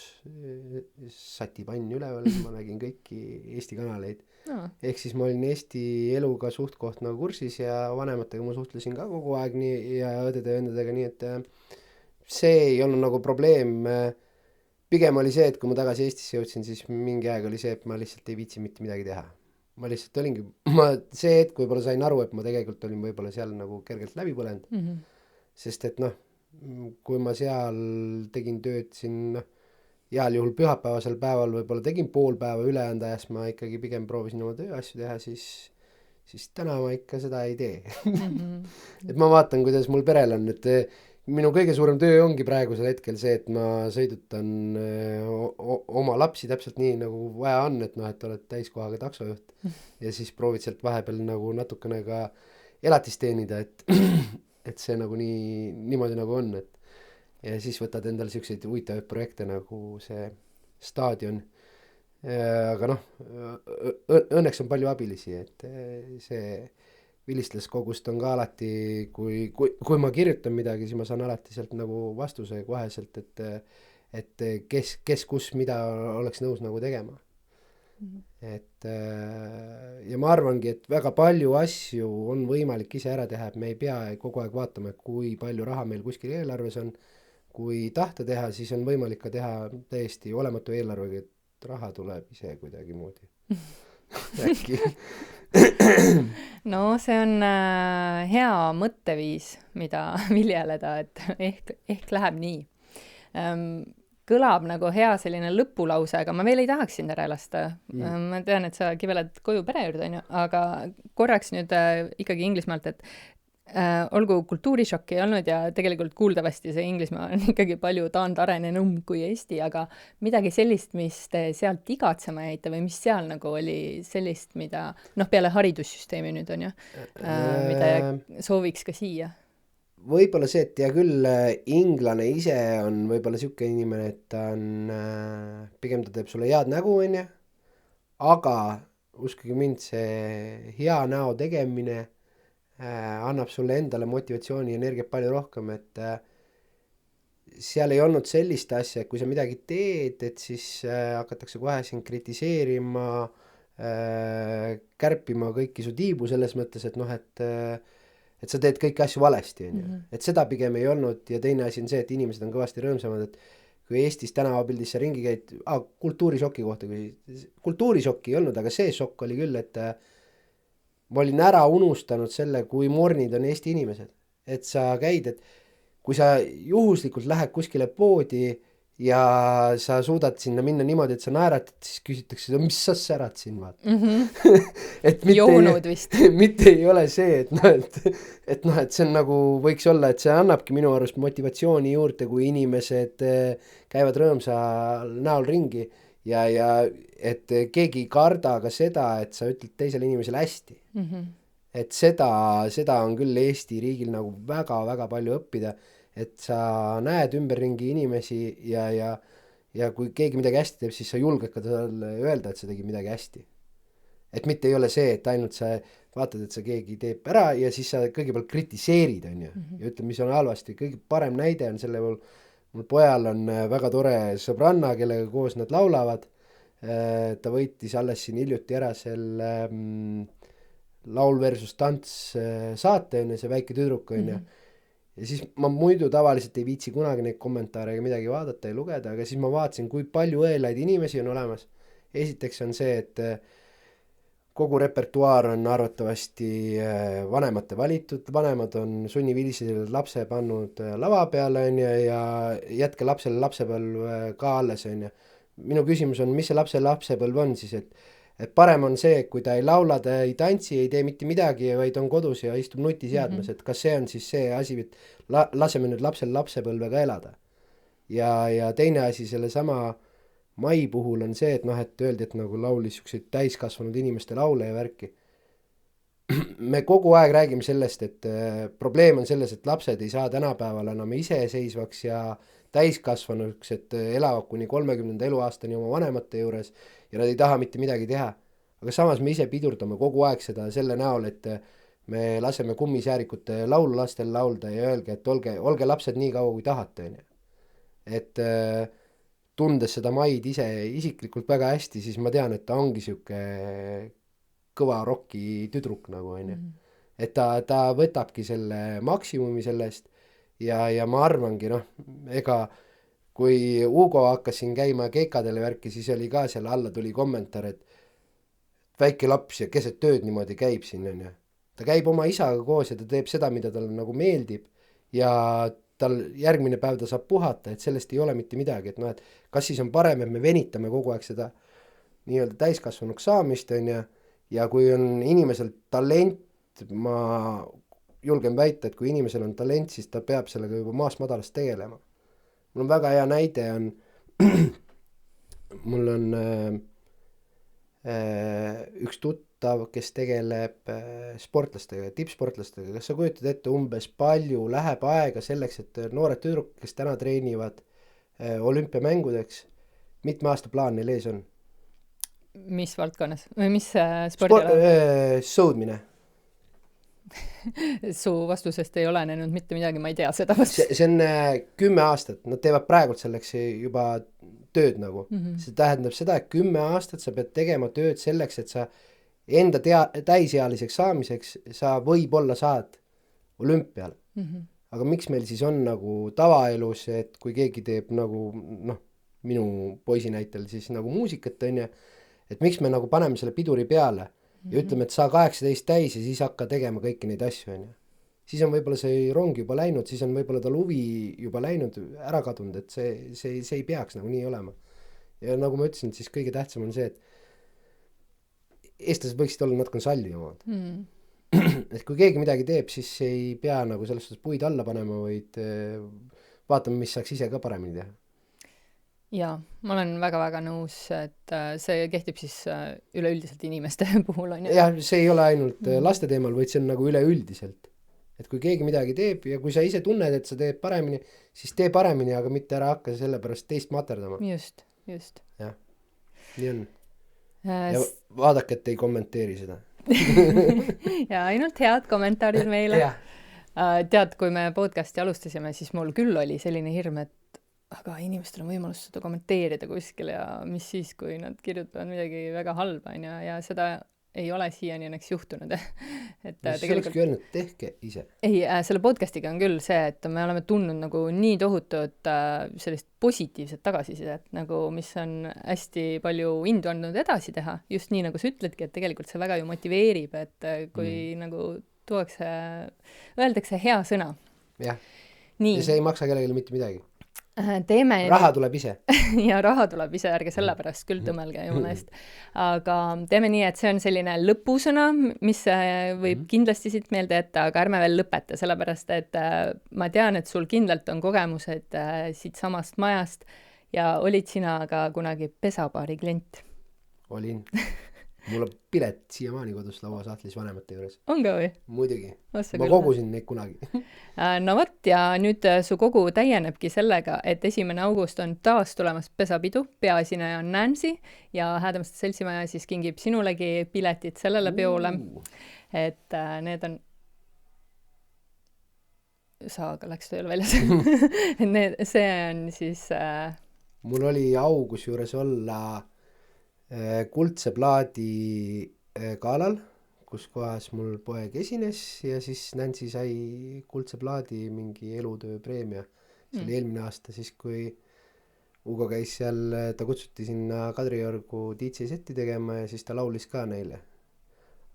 satipann üleval, ma nägin kõiki Eesti kanaleid. Ehk siis ma olin Eesti eluga suht koht nagu kursis ja vanematega ma suhtlesin ka kogu aeg nii, ja õdede ja õndadega, nii et see ei olnud nagu probleem. Pigem oli see, et kui ma tagasi Eestisse jõudsin, siis mingi aeg oli see, et ma lihtsalt ei viitsi mitte midagi teha. Ma lihtsalt olingi, see hetk võib-olla sain aru, et ma tegelikult olin võib-olla seal nagu kergelt läbi põlenud. Sest et noh, kui ma seal tegin tööd siin, heal juhul pühapäevasel päeval võib-olla tegin pool päeva ülejäänud ajast, ma ikkagi pigem proovisin oma tööasju teha, siis täna ma ikka seda ei tee. Et ma vaatan, kuidas mul perel on, et minu kõige suurem töö ongi praegusel hetkel see, et ma sõidutan oma lapsi täpselt nii, nagu vaja on, et noh, et oled täiskohaga taksojuht ja siis proovid sealt vahepeal nagu natukene ka elatist teenida, et see nagu niimoodi nagu on, et ja siis võtad endale siukseid huvitavaid projekte nagu see staadion. Aga noh, õnneks on palju abilisi, et see vilistlaskogust on ka alati, kui ma kirjutan midagi, siis ma saan alati sealt nagu vastuse koheselt, et kes kus mida oleks nõus nagu tegema. Et ja ma arvangi, et väga palju asju on võimalik ise ära teha, et me ei pea kogu aeg vaatama, kui palju raha meil kuskil eelarves on, kui tahta teha, siis on võimalik ka teha täiesti olematu eelarvega, et raha tuleb ise kuidagi moodi. Äkki. No see on hea mõtteviis, mida viljeleda, et ehk läheb nii. Kõlab nagu hea selline lõpulause, aga ma veel ei tahaks sind ära lasta. Ma tean, et sa kiveled koju pere juurde, on ju, aga korraks nüüd ikkagi Inglismaalt, et olgu kultuurishokki ei olnud ja tegelikult kuuldavasti see Inglismaa on ikkagi palju taandarenenum kui Eesti, aga midagi sellist, mis te sealt igatsema jäite või mis seal nagu oli sellist, mida, peale haridussüsteemi nüüd on ju, mida sooviks ka siia? Võib-olla see, et hea küll, inglane ise on võib-olla siuke inimene, et ta on, pigem ta teeb sulle head nägu, on ju, aga uskuge mind, see hea näo tegemine annab sulle endale motivatsiooni ja energiat palju rohkem, et seal ei olnud sellist asja, et kui sa midagi teed, et siis hakatakse kohe sind kritiseerima, kärpima kõiki su tiibu selles mõttes, et et sa teed kõiki asju valesti, on ju. Et seda pigem ei olnud ja teine asi on see, et inimesed on kõvasti rõõmsamad, et kui Eestis tänavapildis sa ringi käid, kultuurišoki kohta, kultuurišokki ei olnud, aga see šokk oli küll, et ma olin ära unustanud selle, kui mornid on Eesti inimesed. Et sa käid, et kui sa juhuslikult lähed kuskile poodi ja sa suudad sinna minna niimoodi, et sa naeratad, siis küsitakse, mis sa särad siin, vaata. Et joonud vist. Mitte ei ole see, et see on nagu, võiks olla, et see annabki minu arust motivatsiooni juurde, kui inimesed käivad rõõmsal näol ringi ja et keegi ei karda ka seda, et sa ütled teisele inimesele hästi. Et seda on küll Eesti riigil nagu väga-väga palju õppida, et sa näed ümberringi inimesi ja kui keegi midagi hästi teeb, siis sa julged ka talle öelda, et sa tegi midagi hästi. Et mitte ei ole see, et ainult sa vaatad, et sa keegi teeb ära ja siis sa kõigepealt kritiseerid, on ju, ja ütled, mis on halvasti. Kõige parem näide on selle mul pojal on väga tore sõbranna, kellega koos nad laulavad. Ta võitis alles siin hiljuti ära selle laul versus tants saate, on ju, see väike tüdruk, on ju. Ja siis ma muidu tavaliselt ei viitsi kunagi neid kommentaare ega midagi vaadata ja lugeda, aga siis ma vaatasin, kui palju õelaid inimesi on olemas. Esiteks on see, et kogu repertuaar on arvatavasti vanemate valitud, vanemad on sunniviilisele lapse pannud lava peale, on ju, ja jätke lapsele lapsepõlv ka alles, on ju. Minu küsimus on, mis see lapsepõlv on siis, et parem on see, kui ta ei laula, ta ei tantsi, ei tee mitte midagi, vaid on kodus ja istub nutiseadmes, et kas see on siis see asi, et laseme nüüd lapsel lapsepõlvega elada. Ja teine asi selle sama Mai puhul on see, et et öeldi, et nagu laulis siukseid täiskasvanud inimeste laule ja värki. Me kogu aeg räägime sellest, et probleem on selles, et lapsed ei saa tänapäeval enam iseseisvaks ja täiskasvanuks, et elavad kuni 30. eluaastani oma vanemate juures ja nad ei taha mitte midagi teha. Aga samas me ise pidurdame kogu aeg seda selle näol, et me laseme kummisäärikute laulu lastel laulda ja öelge, et olge lapsed nii kaua kui tahate. Et tundes seda Maid ise isiklikult väga hästi, siis ma tean, et ta ongi siuke kõva rocki tüdruk nagu, on ju. Et ta võtabki selle maksimumi sellest ja ma arvangi, ega kui Hugo hakkas siin käima keikadele värki, siis oli ka seal alla tuli kommentaar, et väike laps ja keset tööd niimoodi käib siin, on ju. Ta käib oma isaga koos ja ta teeb seda, mida talle nagu meeldib ja tal järgmine päev ta saab puhata, et sellest ei ole mitte midagi, et kas siis on parem, et me venitame kogu aeg seda nii-öelda täiskasvanuks saamist, on ju, ja kui on inimesel talent, ma julgen väita, et kui inimesel on talent, siis ta peab sellega juba maast madalast tegelema. Mul on väga hea näide on, mul on üks tuttav, kes tegeleb sportlastega, tippsportlastega. Kas sa kujutad ette umbes palju läheb aega selleks, et noored tüdrukud, kes täna treenivad olümpiamängudeks, mitme aasta plaan neil ees on? Mis valdkonnas? Või mis spordiala? Sõudmine. Su vastusest ei olenenud mitte midagi, ma ei tea seda vastust. See on 10 aastat, nad teevad praegult selleks juba tööd nagu. See tähendab seda, et 10 aastat sa pead tegema tööd selleks, et sa enda täisealiseks saamiseks sa võib-olla saad olümpial. aga miks meil siis on nagu tavaelus, et kui keegi teeb nagu noh, minu poisi näitel siis nagu muusikat on ju, et miks me nagu paneme selle piduri peale ja ütleme, et saa 18 täis ja siis hakka tegema kõiki neid asju on ju. Siis on võib-olla see rong juba läinud, siis on võib-olla tal huvi juba läinud, ära kadunud, et see ei peaks nagu nii olema. Ja nagu ma ütlesin, siis kõige tähtsam on see, et eestlased võiksid olla natuke sallivamad. Et kui keegi midagi teeb, siis ei pea nagu selles suhtes puid alla panema, vaid vaatame, mis saaks ise ka paremini teha. Jaa, ma olen väga-väga nõus, et see kehtib siis üleüldiselt inimeste puhul on ju. Jah, see ei ole ainult laste teemal, vaid see on nagu üleüldiselt. Et kui keegi midagi teeb ja kui sa ise tunned, et sa teed paremini, siis tee paremini, aga mitte ära hakka selle pärast teist materdama. Just. Jah, nii on. Ja vaadake, et ei kommenteeri seda. Ja ainult head kommentaarid meile. Tead, kui me podcasti alustasime, siis mul küll oli selline hirm, et aga inimestel on võimalus seda kommenteerida kuskil ja mis siis, kui nad kirjutavad midagi väga halba ja seda ei ole siiani õnneks juhtunud. Et olekski öelnud, tehke ise. Ei, selle podcastiga on küll see, et me oleme tundnud nagu nii tohutut sellist positiivset tagasisidet, nagu mis on hästi palju indu andnud edasi teha. Just nii, nagu sa ütledki, et tegelikult see väga ju motiveerib, et kui nagu öeldakse hea sõna. Jah, nii. Ja see ei maksa kellelegi mitte midagi. Teeme... Raha tuleb ise. Ja raha tuleb ise, ärge selle pärast küll tõmelge jumala eest. Aga teeme nii, et see on selline lõpusõna, mis võib kindlasti siit meelde jätta, aga ärme veel lõpeta, sellepärast et ma tean, et sul kindlalt on kogemused siit samast majast ja olid sina ka kunagi pesapaari klient? Olin. Mul on pilet siiamaani kodus lauasahtlis vanemate juures. On ka või? Muidugi. Ma kogusin neid kunagi. No võt, ja nüüd su kogu täienebki sellega, et 1. august on taas tulemas pesapidu, peaesineja on Nancy ja Häädemaste seltsimaja siis kingib sinulegi piletid sellele peole. Et need on... Saaga läks tööl väljas. See on siis... Mul oli augus juures olla... Kuldse plaadi galal, kus kohas mul poeg esines ja siis Nancy sai Kuldse plaadi mingi elutöö preemia. See oli eelmine aasta, siis kui Ugo käis seal, ta kutsuti sinna Kadriorgu DJ setti tegema ja siis ta laulis ka neile.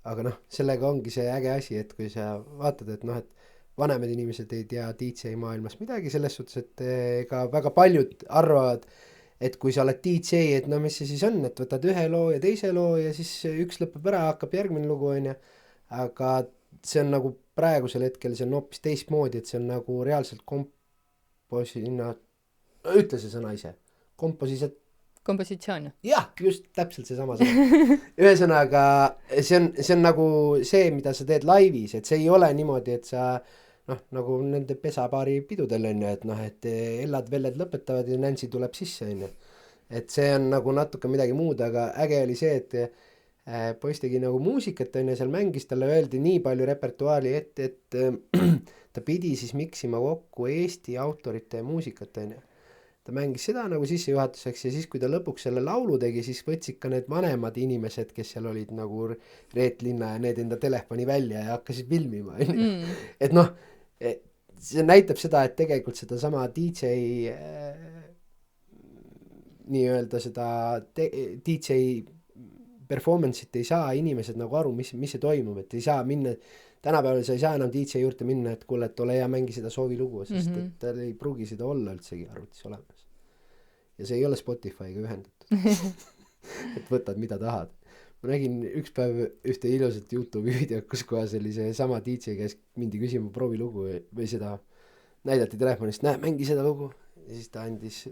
Aga noh, sellega ongi see äge asi, et kui sa vaatad, et noh, et vanemad inimesed ei tea DJ maailmas midagi selles suhtes, et ka väga paljud arvavad, et kui sa oled DJ, et no mis see siis on, et võtad ühe loo ja teise loo ja siis üks lõpeb ära, hakkab järgmine lugu on ja. Aga see on nagu praegusel hetkel, see on hoopis teistmoodi, et see on nagu reaalselt ütle see sõna ise. Kompositsioon. Jah, just täpselt see sama sõna. Ühesõnaga, see on nagu see, mida sa teed laivis, et see ei ole niimoodi, et sa noh, nagu nende pesapaari pidudel on ju, et noh, et Ellad-Velled lõpetavad ja Nancy tuleb sisse on ju. Et see on nagu natuke midagi muud, aga äge oli see, et poiss tegi nagu muusikat on ju, seal mängis, talle öeldi nii palju repertuaali, et ta pidi siis miksima kokku Eesti autorite muusikat on ju. Ta mängis seda nagu sissejuhatuseks ja siis, kui ta lõpuks selle laulu tegi, siis võtsid ka need vanemad inimesed, kes seal olid nagu Reet Linna ja need enda telefoni välja ja hakkasid filmima. Et noh, see näitab seda, et tegelikult seda sama DJ nii-öelda seda DJ performance'it ei saa inimesed nagu aru, mis see toimub, et ei saa minna, tänapäeval sa ei saa enam DJ juurde minna, et kuule, et ole hea, mängi seda soovilugu, sest et tal ei pruugi seda olla üldsegi arvutis olemas. Ja see ei ole Spotify'ga ühendatud. Et võtad, mida tahad. Ma nägin üks päev ühte ilusat YouTube'i video, kus kohas oli see sama DJ, kes mindi küsima proovilugu või seda näidati telefonist, näe, mängi seda lugu. Ja siis ta andis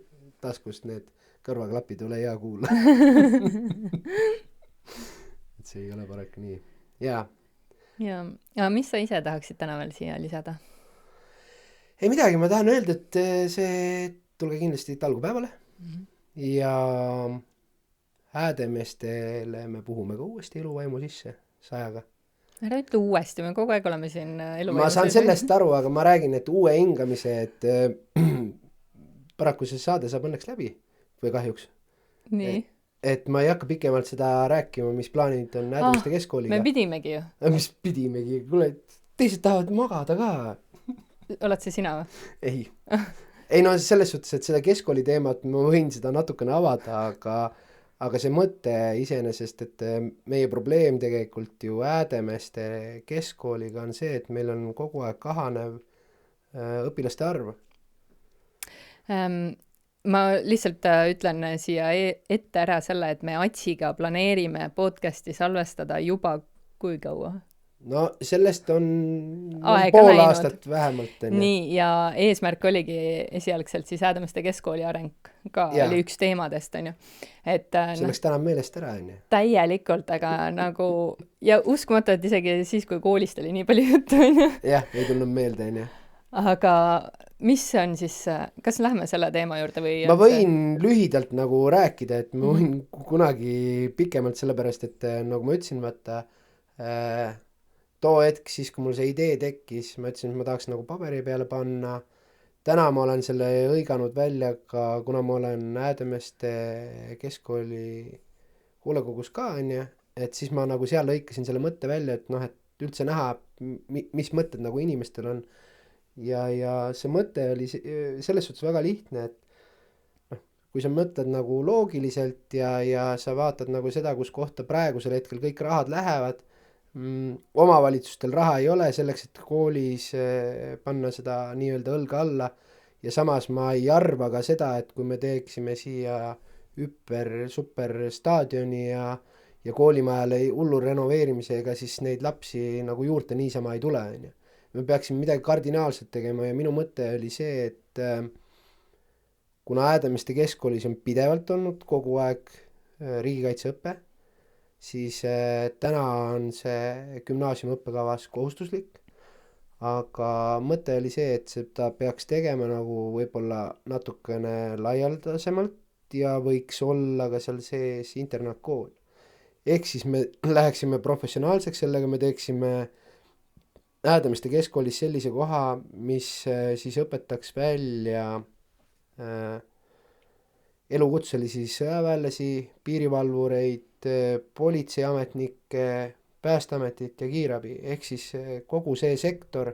taskust need kõrvaklapid, ole hea kuula. Et see ei ole paraku nii. Jaa. Ja mis sa ise tahaksid täna veel siia lisada? Ei midagi, ma tahan öelda, et see tulge kindlasti talgupäevale. Ja Häädemeestele me puhume ka uuesti eluvaimu sisse 100-ga. Ära ütle uuesti, me kogu aeg oleme siin eluvaimu. Ma saan sellest aru, aga ma räägin, et uue hingamise, et paraku see saade saab õnneks läbi või kahjuks. Nii. Et ma ei hakka pikemalt seda rääkima, mis plaanid on Häädemeeste keskkooliga. Me pidimegi ju. Mis pidimegi? Kuule, teised tahavad magada ka. oled see sina või? ei no selles suhtes, et seda keskkooli teemat ma võin seda natukene avada, aga see mõte iseenesest, et meie probleem tegelikult ju Häädemeeste keskkooliga on see, et meil on kogu aeg kahanev õpilaste arv. Ma lihtsalt ütlen siia ette ära selle, et me Atsiga planeerime podcasti salvestada juba kui kaua? No sellest on Aega pool läinud. Aastat vähemalt. Nii, ja eesmärk oligi esialgselt siis Häädemeeste keskkooli areng ka Ja. oli üks teemadest, on ju. Et see läks täna meelest ära, on ju. täielikult, aga nagu ja uskumatu, et isegi siis, kui koolist oli nii palju juttu, on ju. Jah, ei tulnud meelde, on ju. Aga mis on siis, kas lähme selle teema juurde või? Ma võin lühidalt nagu rääkida, et ma võin kunagi pikemalt, sellepärast, et nagu ma ütlesin, vaata, too hetk siis, kui mul see idee tekkis, ma ütlesin, et ma tahaks nagu paberi peale panna. Täna ma olen selle hõiganud välja ka, kuna ma olen Häädemeeste keskkooli hoolekogus ka, on ju, et siis ma nagu seal lõikasin selle mõtte välja, et noh, et üldse näha, mis mõtted nagu inimestel on. Ja see mõte oli selles suhtes väga lihtne, et kui sa mõtled nagu loogiliselt ja sa vaatad nagu seda, kus kohta praegusel hetkel kõik rahad lähevad, omavalitsustel raha ei ole selleks, et koolis panna seda nii-öelda õlga alla, ja samas ma ei arva ka seda, et kui me teeksime siia super staadioni ja koolimajale hullu renoveerimisega, siis neid lapsi nagu juurde niisama ei tule, on ju. Me peaksime midagi kardinaalselt tegema ja minu mõte oli see, et kuna Häädemeeste keskkoolis on pidevalt olnud kogu aeg riigikaitseõpe, siis täna on see gümnaasiumi õppekavas kohustuslik, aga mõte oli see, et seda peaks tegema nagu võib-olla natukene laialdasemalt ja võiks olla ka seal sees internaatkool. Ehk siis me läheksime professionaalseks, sellega me teeksime Häädemeeste keskkoolis sellise koha, mis siis õpetaks välja elukutselisi sõjaväelasi, piirivalvureid, politseiametnikke, päästeametit ja kiirabi. Ehk siis kogu see sektor,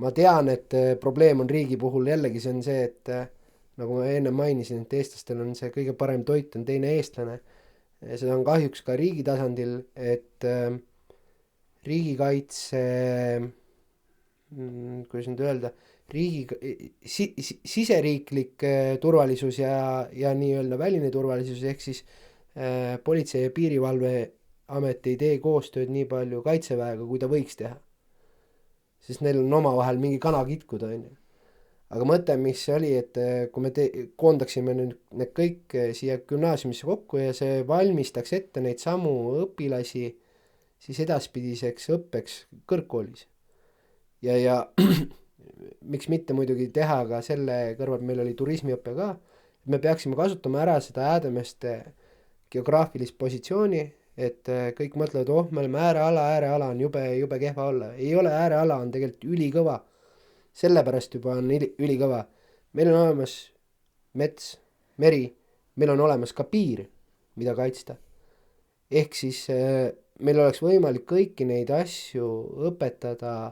ma tean, et probleem on riigi puhul jällegi see on see, et nagu ma enne mainisin, et eestlastel on see kõige parem toit on teine eestlane. Seda on kahjuks ka riigi tasandil, et riigikaitse, kuidas nüüd öelda, siseriiklik turvalisus ja nii-öelda väline turvalisus, ehk siis politsei ja piirivalveamet ei tee koostööd nii palju kaitseväega, kui ta võiks teha. Sest neil on omavahel mingi kana kitkuda, on ju. Aga mõte, mis oli, et kui me koondaksime need kõik siia gümnaasiumisse kokku ja see valmistaks ette neid samu õpilasi siis edaspidiseks õppeks kõrgkoolis. Ja miks mitte muidugi teha ka selle kõrval, meil oli turismiõpe ka, me peaksime kasutama ära seda Häädemeeste geograafilist positsiooni, et kõik mõtlevad, me oleme ääreala on jube kehva olla. Ei ole, ääreala on tegelikult ülikõva. Sellepärast juba on ülikõva. Meil on olemas mets, meri, meil on olemas ka piir, mida kaitsta. Ehk siis meil oleks võimalik kõiki neid asju õpetada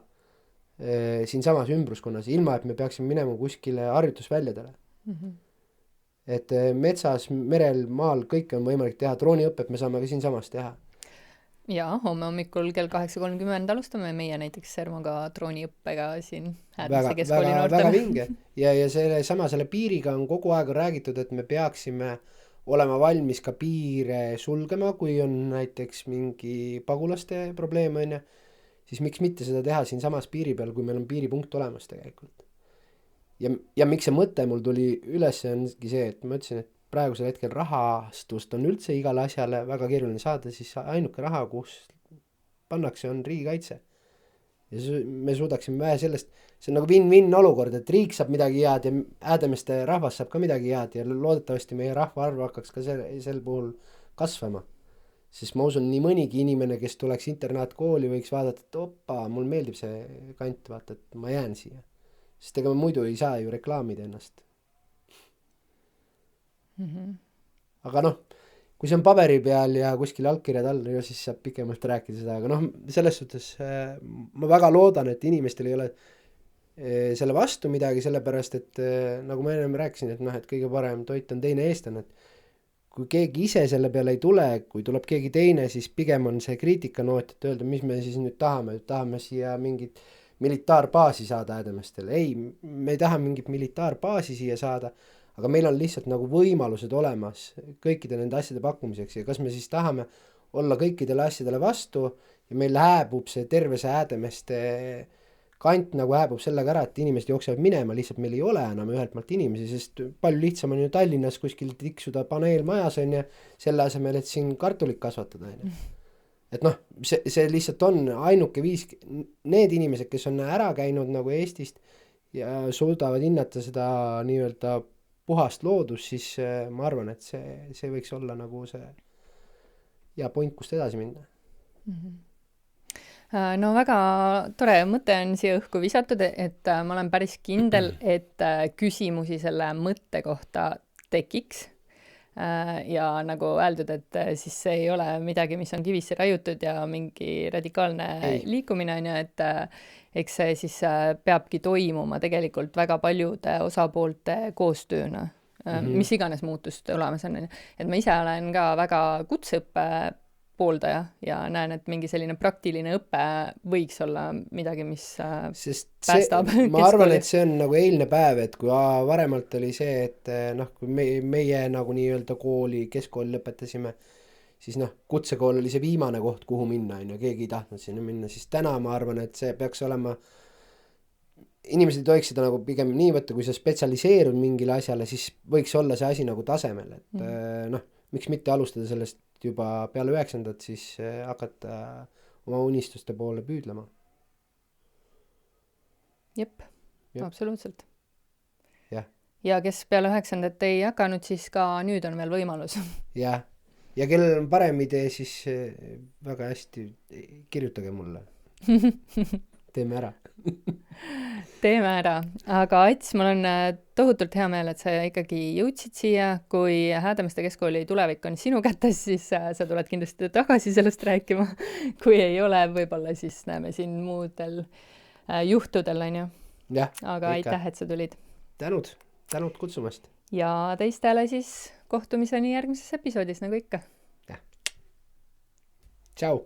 siinsamas ümbruskonnas, ilma et me peaksime minema kuskile harjutusväljadele. Et metsas, merel, maal kõike on võimalik teha, drooniõpet me saame ka siinsamas teha. Ja homme hommikul kell 8:30 alustame meie näiteks Sermoga drooniõppega siin Häädemeeste keskkooli noortele. Väga vinge. Ja selle piiriga on kogu aeg räägitud, et me peaksime olema valmis ka piire sulgema, kui on näiteks mingi pagulaste probleem, on ju, siis miks mitte seda teha siin samas piiri peal, kui meil on piiripunkt olemas tegelikult. Ja miks see mõte mul tuli üles, ongi see, et ma ütlesin, et praegusel hetkel rahastust on üldse igale asjale väga keeruline saada, siis ainuke raha, kus pannakse, on riigikaitse. Ja me suudaksime vähe sellest, see on nagu win-win olukord, et riik saab midagi head ja Häädemeeste rahvas saab ka midagi head ja loodetavasti meie rahvaarv hakkaks ka sel puhul kasvama. Sest ma usun, nii mõnigi inimene, kes tuleks internaatkooli, võiks vaadata, et opa, mul meeldib see kant, vaata, et ma jään siia. Sest ega ma muidu ei saa ju reklaamida ennast. Aga noh, kui see on paberi peal ja kuskil allkirjad all, siis saab pikemalt rääkida seda, aga noh, selles suhtes ma väga loodan, et inimestel ei ole selle vastu midagi, sellepärast et nagu ma ennem rääkisin, et noh, et kõige parem toit on teine eestlane, et kui keegi ise selle peale ei tule, kui tuleb keegi teine, siis pigem on see kriitikanoot, et öelda, mis me siis nüüd tahame siia mingit militaarbaasi saada Häädemeestele. Ei, me ei taha mingit militaarbaasi siia saada, aga meil on lihtsalt nagu võimalused olemas kõikide nende asjade pakkumiseks ja kas me siis tahame olla kõikidele asjadele vastu ja meil hääbub see terve see Häädemeeste kant nagu hääbub sellega ära, et inimesed jooksevad minema, lihtsalt meil ei ole enam ühelt maalt inimesi, sest palju lihtsam on ju Tallinnas kuskil tiksuda paneelmajas on ju, selle asemel, et siin kartulit kasvatada on ju. Et noh, see lihtsalt on ainuke viis, need inimesed, kes on ära käinud nagu Eestist ja suudavad hinnata seda nii-öelda puhast loodust, siis ma arvan, et see võiks olla nagu see ja point, kust edasi minna. No väga tore mõte on siia õhku visatud, et ma olen päris kindel, et küsimusi selle mõtte kohta tekiks. Ja nagu öeldud, et siis see ei ole midagi, mis on kivisse raiutud ja mingi radikaalne liikumine on ju, et eks see siis peabki toimuma tegelikult väga paljude osapoolte koostööna, mis iganes muutust olemas on. Et ma ise olen ka väga kutseõppe pooldaja ja näen, et mingi selline praktiline õpe võiks olla midagi, mis päästab. Ma arvan, et see on nagu eilne päev, et kui varemalt oli see, et noh, kui meie nagu nii-öelda keskkooli lõpetasime, siis noh, kutsekool oli see viimane koht, kuhu minna, on ju, keegi ei tahtnud sinna minna, siis täna ma arvan, et see peaks olema, inimesed ei tohiks seda nagu pigem nii võtta, kui sa spetsialiseerud mingile asjale, siis võiks olla see asi nagu tasemel, et noh, miks mitte alustada sellest juba peale 9. siis hakata oma unistuste poole püüdlema. Jep. Absoluutselt. Jah. Ja kes peale 9. ei hakanud, siis ka nüüd on veel võimalus. Jah. Ja kellel on parem idee, siis väga hästi kirjutage mulle. Teeme ära. Teeme ära. Aga Ats, mul on tohutult hea meel, et sa ikkagi jõudsid siia. Kui Häädemeeste keskkooli tulevik on sinu kätes, siis sa tuled kindlasti tagasi sellest rääkima. Kui ei ole, võib-olla siis näeme siin muudel juhtudel, on ju. Jah, aga aitäh, et sa tulid. Tänud kutsumast. Ja teistele siis kohtumiseni järgmises episoodis, nagu ikka. Jah. Tšau.